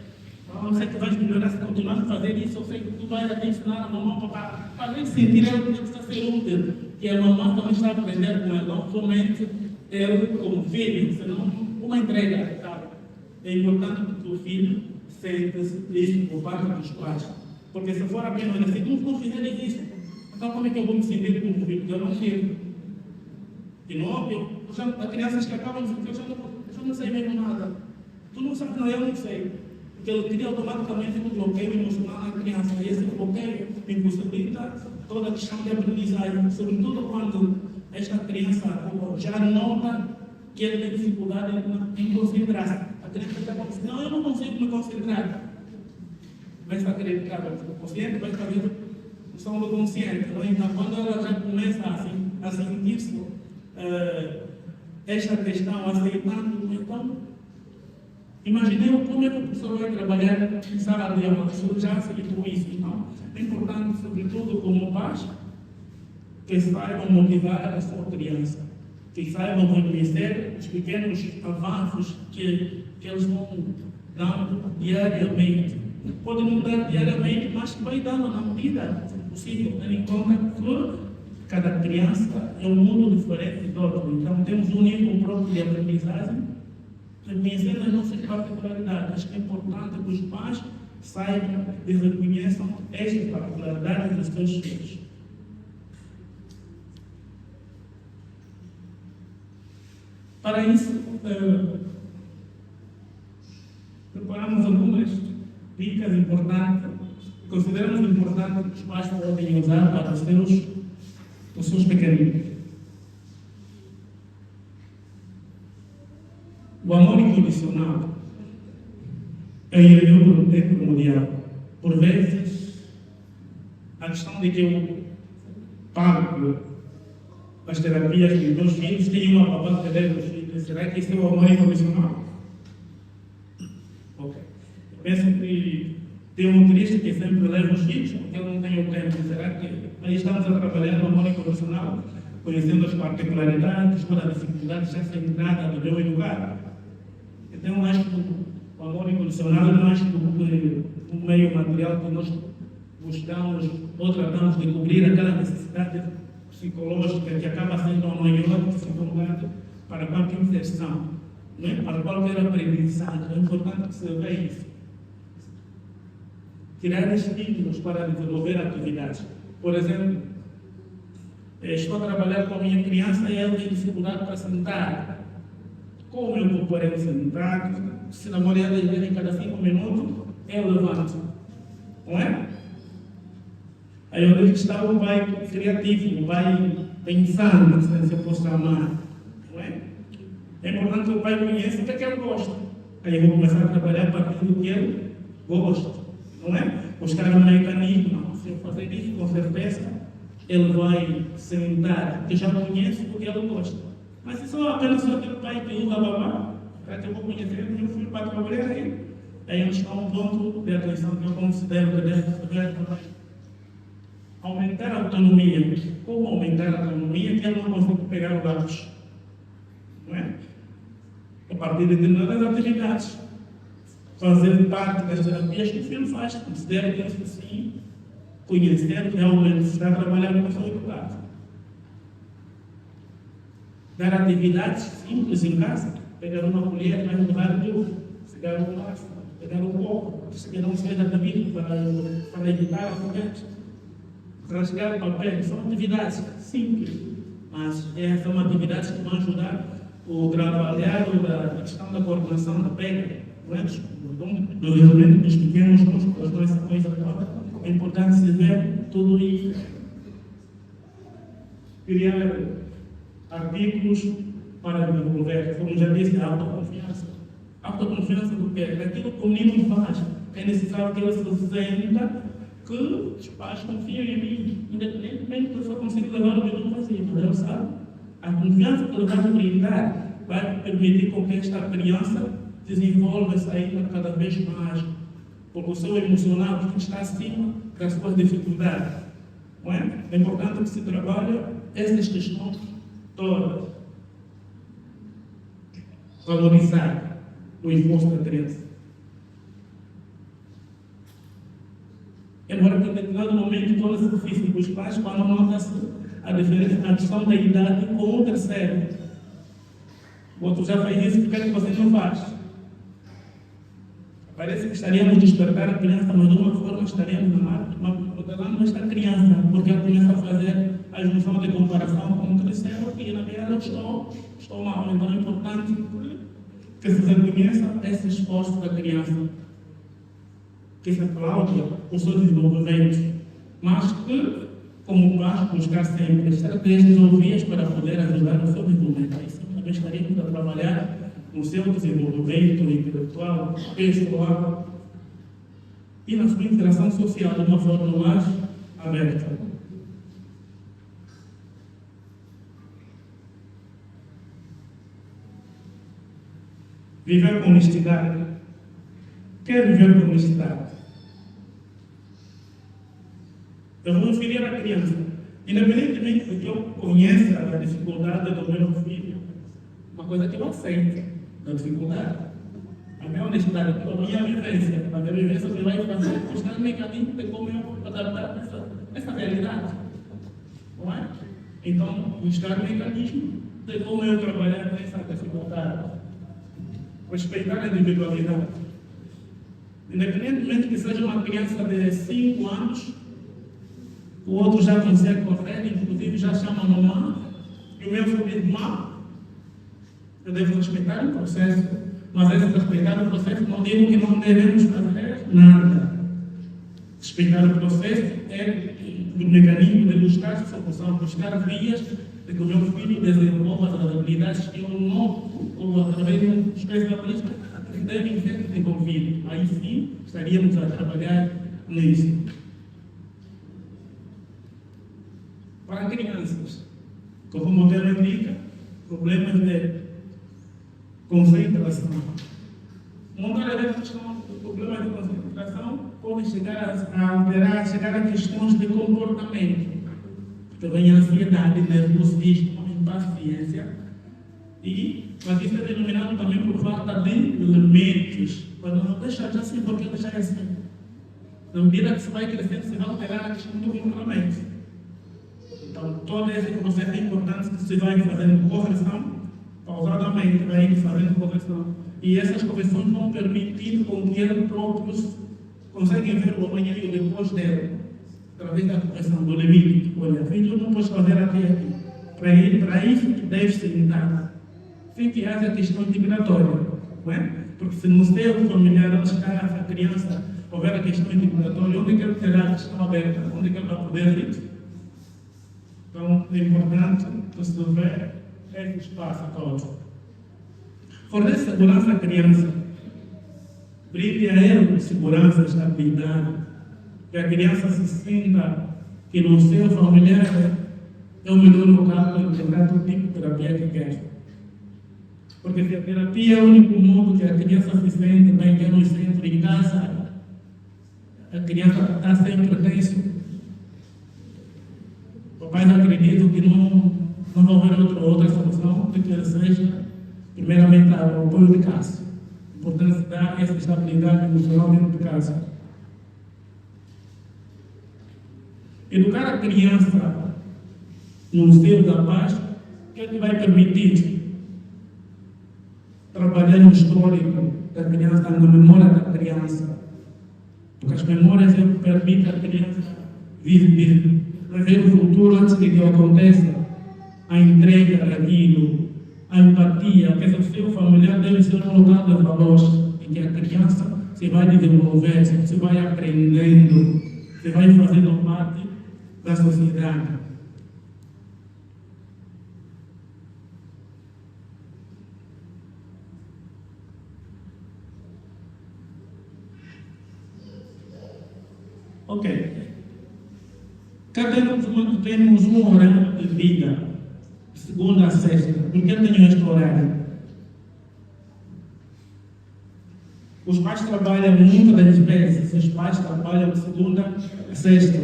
[SPEAKER 12] Não sei que vais melhorar se continuar a fazer isso, eu sei que tu vais até ensinar a mamãe para ele sentir ele que está a ser útil, que a mamãe também está a aprender com ele, não somente ele como filho, senão uma entrega, sabe? É importante que o filho sente isso por parte dos pais, porque se for apenas assim, tu não fizeres isso, então como é que eu vou me sentir como filho? Eu não filho. E não, há crianças que acabam dizendo que eu não sei mesmo nada. Tu não sabes, não, eu não sei. Porque ele cria automaticamente um bloqueio emocional na criança. E esse bloqueio impossibilita toda a questão de aprendizagem, sobretudo quando esta criança já nota que ele tem dificuldade em concentrar-se. A criança está dizendo, não, eu não consigo me concentrar. Vai estar acreditar, o consciente vai fazer o som do consciente. Então, quando ela já começa a sentir-se esta questão, aceitando, então, imaginei como é que a pessoa vai trabalhar em sala de aula, se já aceitou isso. Então, é importante, sobretudo como pais, que saibam motivar a sua criança, que saibam reconhecer os pequenos avanços que eles vão dando diariamente. Pode não dar diariamente, mas vai dando na medida possível, tendo em conta que cada criança é um mundo diferente do outro. Então, temos um nível próprio de aprendizagem, reconhecendo as nossas particularidades. Acho que é importante que os pais saibam e reconheçam estas particularidades dos seus filhos. Para isso, preparamos algumas dicas importantes, consideramos importante que os pais podem usar para os seus pequeninos. O amor incondicional é primordial. Por vezes, a questão de que eu pago as terapias dos meus filhos tem uma babá que deve dos filhos. Será que isso é o amor incondicional? Ok. Eu penso que tem um motorista que sempre leva os filhos, porque eu não tenho tempo. Será que aí estamos a trabalhar no amor incondicional, conhecendo as particularidades, todas as dificuldades dessa entrada do meu lugar? Então, acho que o amor incondicional não acho que um meio material que nós buscamos ou tratamos de cobrir aquela necessidade psicológica que acaba sendo a maior dificuldade para qualquer inserção, né? Para qualquer aprendizagem. É importante que se veja isso. Criar estímulos para desenvolver atividades. Por exemplo, estou a trabalhar com a minha criança e ela tem dificuldade para sentar. Como eu vou pôr ele sentado? Se na maioria dele, cada 5 minutos, eu levanto. Não é? Aí onde está o vai criativo, vai pensando, se eu posso chamar. Não é? É importante que o pai conheça o que ele gosta. Aí eu vou começar a trabalhar a partir do que ele gosta. Não é? Buscar um mecanismo. Não. Se eu fazer isso, com certeza, ele vai sentar, que já conhece o que ele gosta. Mas se só apenas aquele pai que usa babá, para que eu vou conhecer meu filho para trabalhar aí. Aí eles estão um ponto de atenção que eu considero que deve ser também. Aumentar a autonomia. Como aumentar a autonomia que ele não consegue pegar o lápis? Não é? A partir de determinadas atividades. Fazer parte das terapias que o filho faz. Considero que isso sim, conhecer realmente está a trabalhar com a sua educação. Dar atividades simples em casa, pegar uma colher, mais um rádio, pegar um laço, pegar um copo, que não seja também para evitar a foguete, rasgar papel, são atividades simples, mas essas são atividades que vão ajudar o trabalhar a questão da coordenação da pega, do desenvolvimento dos pequenos músculos, essa coisa toda. É importante se ver tudo isso. Criar artigos para desenvolver, como já disse, a autoconfiança. Autoconfiança do quê? Daquilo que o menino faz. É necessário que ele se sinta que os pais confiam em mim, independentemente de se eu consigo levar o menino vazio, mas Deus sabe. A confiança que ele vai brindar vai permitir com que esta criança desenvolva-se ainda cada vez mais, porque o seu emocional está acima das suas dificuldades. Não é? É importante que se trabalhe essas questões todas. Valorizar o esforço da criança. Embora que em determinado momento torna-se difícil para os pais quando nota-se a diferença na questão da idade com o terceiro. O outro já fez isso, por que você não faz? Parece que estaríamos a despertar a criança, mas de uma forma estaríamos modelando esta criança, porque ela começa a fazer a junção de comparação com o terceiro e na verdade estou mal. Então é importante que se reconheça esse esforço da criança, que se aplaude o seu desenvolvimento, mas que, como pais, buscar sempre estratégias obvias para poder ajudar no seu desenvolvimento. Isso também estaríamos a trabalhar no seu desenvolvimento intelectual, pessoal e na sua interação social de uma forma mais aberta. Viver com honestidade. Quer viver com honestidade? Eu vou ferir a criança. Independentemente de que eu conheça a dificuldade do meu filho, uma coisa que eu aceito, a dificuldade. A minha honestidade, a minha vivência me vai fazer buscar um mecanismo de como eu adaptar essa realidade. Não é? Então, buscar um mecanismo de como eu trabalhar nessa dificuldade. Respeitar a individualidade. Independentemente que seja uma criança de 5 anos, o outro já consegue correr, inclusive já chama a mamãe, e o meu filho de mãe, eu devo respeitar o processo, mas esse respeitar o processo não digo que não devemos fazer nada. Respeitar o processo é o mecanismo de buscar solução, buscar vias de que o meu filho desenvolva as habilidades que eu não, ou através de um especialista, que devem ser desenvolvidos. Aí sim, estaríamos a trabalhar nisso. Para crianças, como o modelo indica, problemas de concentração. Muitas vezes os problemas de concentração podem chegar a alterar, chegar a questões de comportamento. Também a ansiedade, nervosismo, impaciência. Mas isso é denominado também por falta de limites. Mas não deixar já assim, porque deixar assim. Na medida que se vai crescendo, se vai alterar a questão do comportamento. Então, todo esse processo é importante que se vai fazendo correção, pausadamente vai fazendo correção. E essas correções vão permitir com que eles próprios conseguem ver o amanhã e o depois dele, através da correção do limite. Olha, filho, não posso fazer até aqui. Para isso, deve se limitar. Sem que haja questão integratória. Não é? Porque se no seu familiar, antes que a criança houver a questão integratória, onde é que ele terá a questão aberta? Onde é que ele vai poder ir? Então, é importante que se houver esse espaço todo. Forneça segurança à criança. Brinde a ele segurança, estabilidade. Que a criança se sinta que no seu familiar é o melhor lugar para encontrar todo tipo de terapia que quer. Porque se a terapia é o único modo que a criança se sente bem, que é no centro, em casa, a criança está sempre tenso. Pais acreditam que não vai haver outra solução do que seja, primeiramente, o apoio de casa. A importância de dar essa estabilidade emocional dentro de casa. Educar a criança no seio da paz, que é que vai permitir trabalhar no histórico da criança, na memória da criança. Porque as memórias permitem a criança viver o futuro antes de que aconteça, a entrega daquilo, a empatia, que o seu familiar deve ser um lugar de valores, em que a criança se vai desenvolver, se vai aprendendo, se vai fazendo parte da sociedade. Ok. Cá temos um horário de vida, de segunda a sexta. Por que eu tenho este horário? Os pais trabalham muitas das vezes, os pais trabalham de segunda a sexta.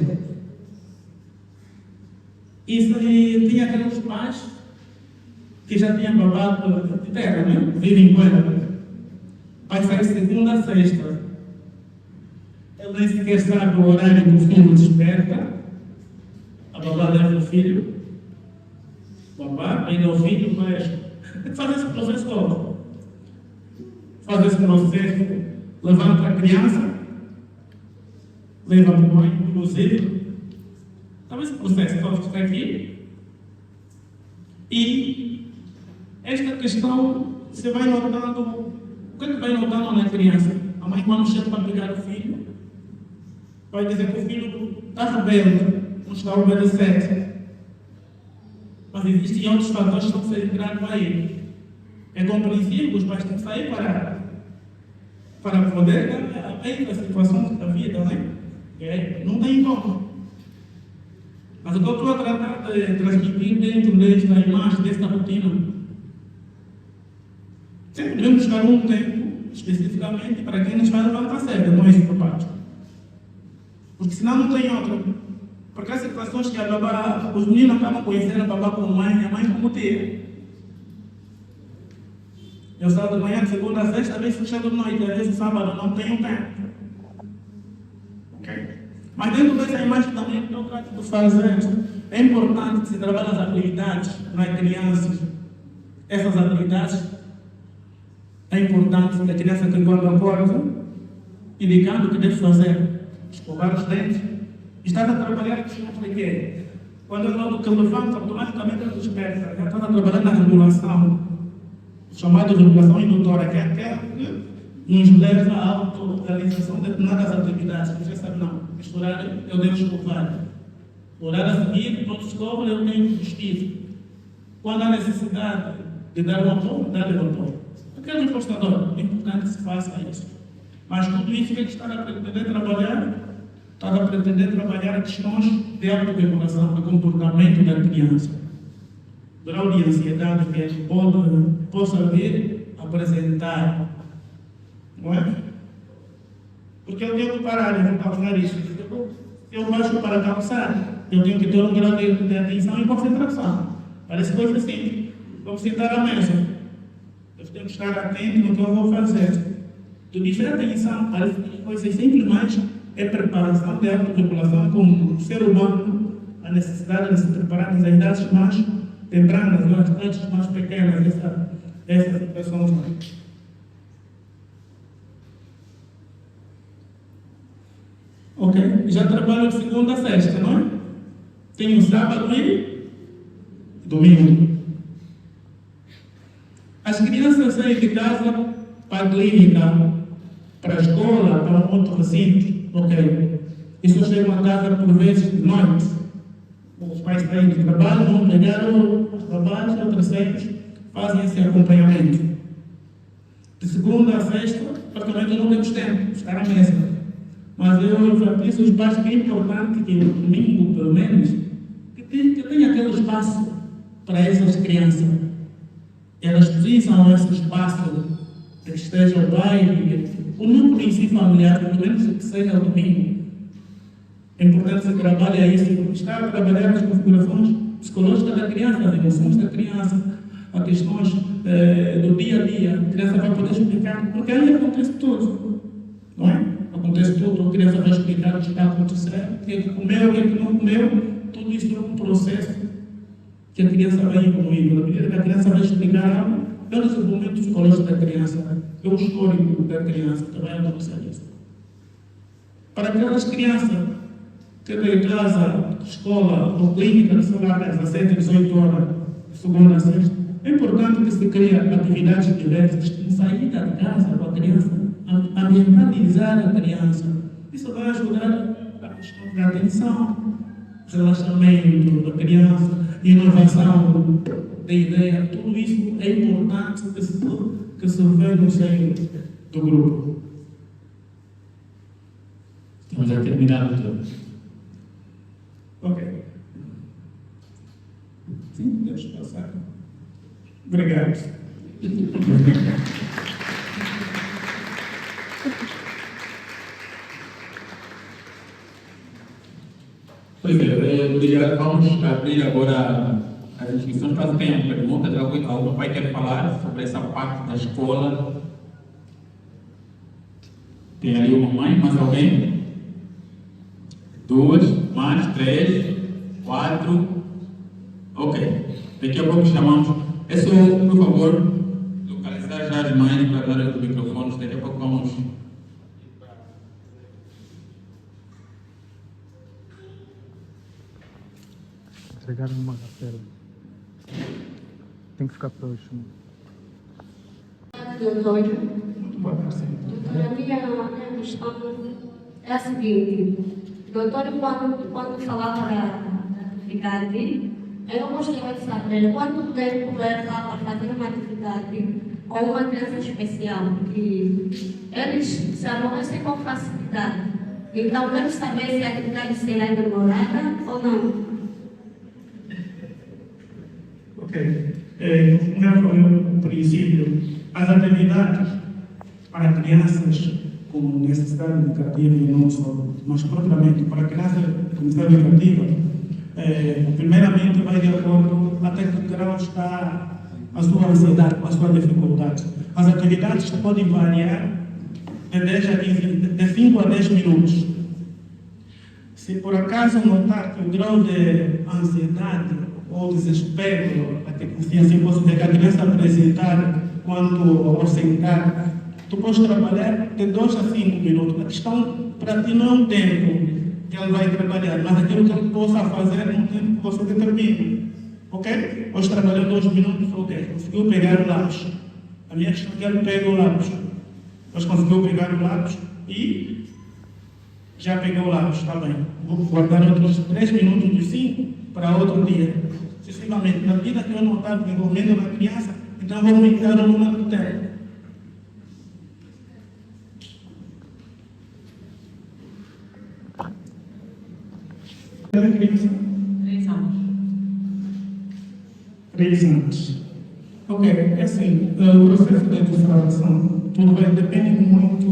[SPEAKER 12] E tinha aqueles pais que já tinham babado de terra, né? Vivem com ela. Vai sair segunda a sexta. Ele nem sequer sabe o horário que o filho desperta. A babá leva o filho. O babá ainda o filho, mas faz esse processo todo. Faz esse processo, levanta a criança, leva para o banho, inclusive. Sabe esse processo todo que está aqui? E esta questão, você vai notando, o que é que vai notando na criança? A mãe, quando chega para pegar o filho, vai dizer que o filho está rebelde, não está a obedecer. Mas existem outros fatores que estão a ser integrados a ele. É compreensível que os pais têm que sair para poder dar a situação da vida, né? Não tem como. Mas o que eu estou a tratar de transmitir dentro desta imagem, desta rotina, sempre devemos buscar um tempo, especificamente, para quem nos vai levantar cedo, não é isso, papai? Porque senão não tem outra. Porque há situações que a babá, os meninos acabam conhecendo a babá como mãe, a mãe como tia. Eu saio de manhã, de segunda a sexta, às vezes fechado de noite, às vezes sábado, não tenho tempo. Ok? Mas dentro dessa imagem também que eu trato de fazer, é importante que se trabalhe as atividades nas crianças. Essas atividades é importante que a criança que quando acorda, indicando o que deve fazer, escovar os dentes, está a trabalhar com o que é. Quando eu que levanta, automaticamente ele desperta, já está a trabalhar na regulação, chamada regulação indutora, que é aquela que nos leva à autorrealização de determinadas atividades. Você sabe, não, este horário eu devo escovar. O horário a seguir, pronto, escova, eu tenho que vestir. Quando há necessidade de dar um apoio, dá-lhe um apoio. Aquele impostador, é importante que se faça isso. Mas tudo isso tem que estar a pretender trabalhar questões de autorregulação, de comportamento da criança. Grau de ansiedade que ele possa vir apresentar. Não é? Porque eu tenho que parar de causar isso. Eu baixo para causar, eu tenho que ter um grau de atenção e concentração. Parece coisa simples. Vou sentar à mesa. Eu tenho que estar atento no que eu vou fazer. Tudo isso é atenção, parece coisa simples, mas é preparação de autorregulação como ser humano, a necessidade de se preparar nas idades mais tempranas, nas idades mais pequenas, essa situação. Ok? Já trabalho de segunda a sexta, não é? Tenho sábado e domingo. As crianças saem de casa para a clínica, para a escola, para um outro recinto. Ok. Isso chega a casa por vezes de noite. Os pais saem de trabalho, vão pegar os trabalhos, outros centros, fazem esse acompanhamento. De segunda a sexta, praticamente não temos tempo de estar à mesa. Mas eu enfatizo os pais que é importante que no domingo, pelo menos, que tenha aquele espaço para essas crianças. Elas precisam desse espaço que esteja o baile, o núcleo em si familiar, pelo menos que seja o domingo. É importante que se trabalhe isso, porque está a trabalhar as configurações psicológicas da criança, as emoções da criança, as questões do dia a dia. A criança vai poder explicar, porque aí acontece tudo, não é? Acontece tudo, a criança vai explicar o que está acontecendo, o que comeu, o que não comeu, tudo isso é um processo que a criança vai evoluindo. À medida que a criança vai explicar algo, é o desenvolvimento psicológico da criança, é o histórico da criança que vai acontecer isso. Para aquelas crianças que têm casa, escola ou clínica, que são lá às 17, 18 horas, de segunda a sexta, é importante que se crie atividades diversas, de saída de casa para a criança, ambientalizar a criança. Isso vai ajudar a questão da atenção, relaxamento da criança, inovação da ideia. Tudo isso é importante que se vê no seio do grupo.
[SPEAKER 2] Estamos a terminar o turno.
[SPEAKER 12] Ok. Sim, podemos passar. Obrigado.
[SPEAKER 2] Pois é, obrigado. Vamos abrir agora as inscrições. Caso tenham perguntas, algum pai quer falar sobre essa parte da escola? Tem ali uma mãe, mais alguém? 2, mais 3, 4. Ok. Daqui a pouco chamamos. É só, por favor, localizar já as mães para dar os microfones. Daqui a pouco vamos.
[SPEAKER 13] Chegaram numa cafeira. Tem que ficar próximo.
[SPEAKER 1] Doutora, a minha questão é a seguinte. Doutora, quando falava da atividade, eu gostaria de saber quanto tempo leva a fazer uma atividade com uma criança especial, porque eles se aborrecem com facilidade. Então, quero saber se a atividade será demorada ou não.
[SPEAKER 12] Ok. Como eu falei no princípio, as atividades para crianças com necessidade educativa e não só, mas propriamente para crianças com necessidade educativa, primeiramente vai de acordo até que grau está a sua ansiedade, a sua dificuldade. As atividades podem variar de 5 a 10 minutos. Se por acaso notar que o grau de ansiedade ou desespero, assim posso dizer, que a criança apresentar quando ao sentar, tu podes trabalhar de 2 a 5 minutos. A questão para ti não é um tempo que ele vai trabalhar, mas aquilo que ele possa fazer no tempo que você determina. Ok? Hoje trabalhou 2 minutos, ok. Conseguiu pegar o lápis. A minha questão é que ele pega o lápis. Hoje conseguiu pegar o lápis e já pegou o lápis, está bem. Vou guardar outros 3 minutos dos 5 para outro dia. Sucessivamente, na medida que eu não estou desenvolvendo na criança, então vou aumentar o número do tempo. Criança?
[SPEAKER 7] 3 anos.
[SPEAKER 12] 3 anos. Ok, é assim, o processo de educação, tudo depende muito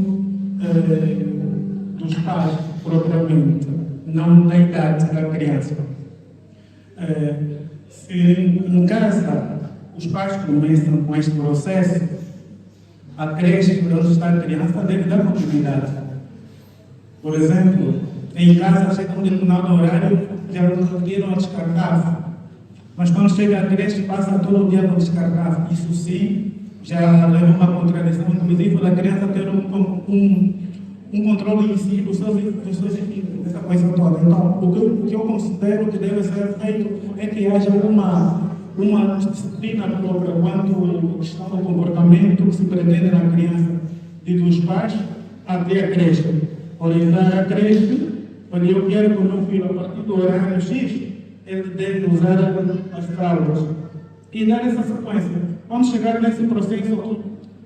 [SPEAKER 12] dos pais, propriamente, não da idade da criança. Se em casa os pais começam com este processo, a creche onde está a criança deve dar continuidade. Por exemplo, em casa chega um determinado horário, já não conseguiram a descartável. Mas quando chega a creche, passa todo o dia no descartável. Isso sim, já leva uma contradição, inclusive, da criança ter um controle em si dos seus efeitos, essa coisa toda. Então, o que eu considero que deve ser feito é que haja uma disciplina própria quanto está o comportamento que se pretende na criança e dos pais até a creche. Orientar a creche, onde eu quero que o meu filho, a partir do horário X, ele deve usar as fraldas e dar essa sequência. Quando chegar nesse processo,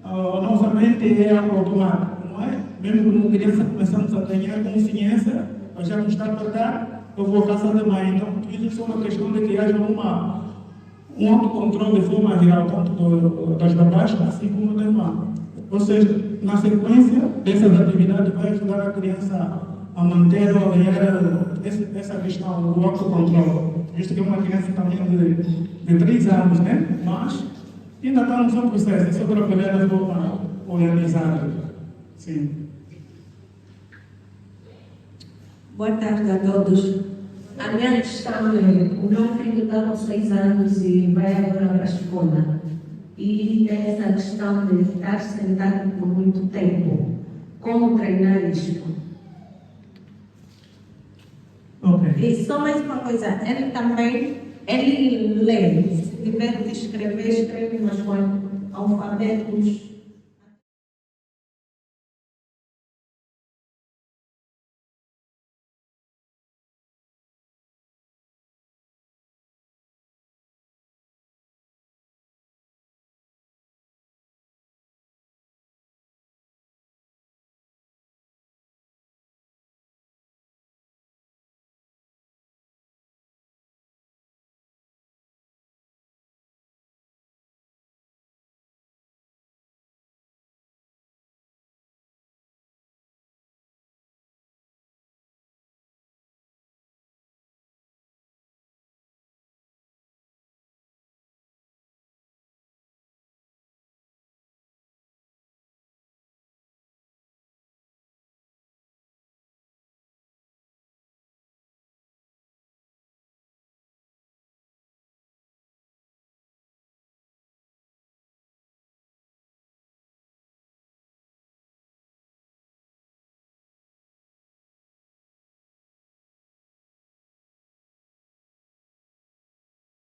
[SPEAKER 12] nossa mente é automática, não é? Mesmo como criança começamos a ganhar consciência, já não está a tocar, eu vou caçar de mãe. Então, isso é uma questão de que haja um autocontrole de forma geral, tanto das babás, assim como da irmã. Ou seja, na sequência dessas atividades vai ajudar a criança a manter ou a ganhar essa questão do autocontrole. Visto que é uma criança também de 3 anos, né? Mas ainda está no seu processo, é só trabalhar de forma organizada. Sim.
[SPEAKER 14] Boa tarde a todos. A minha questão é, o meu filho está com 6 anos e vai agora para a escola. E tem essa questão de estar sentado por muito tempo. Como treinar isso?
[SPEAKER 12] Okay.
[SPEAKER 14] E só mais uma coisa, ele lê. Se tiver de escrever, escreve, mas com alfabetos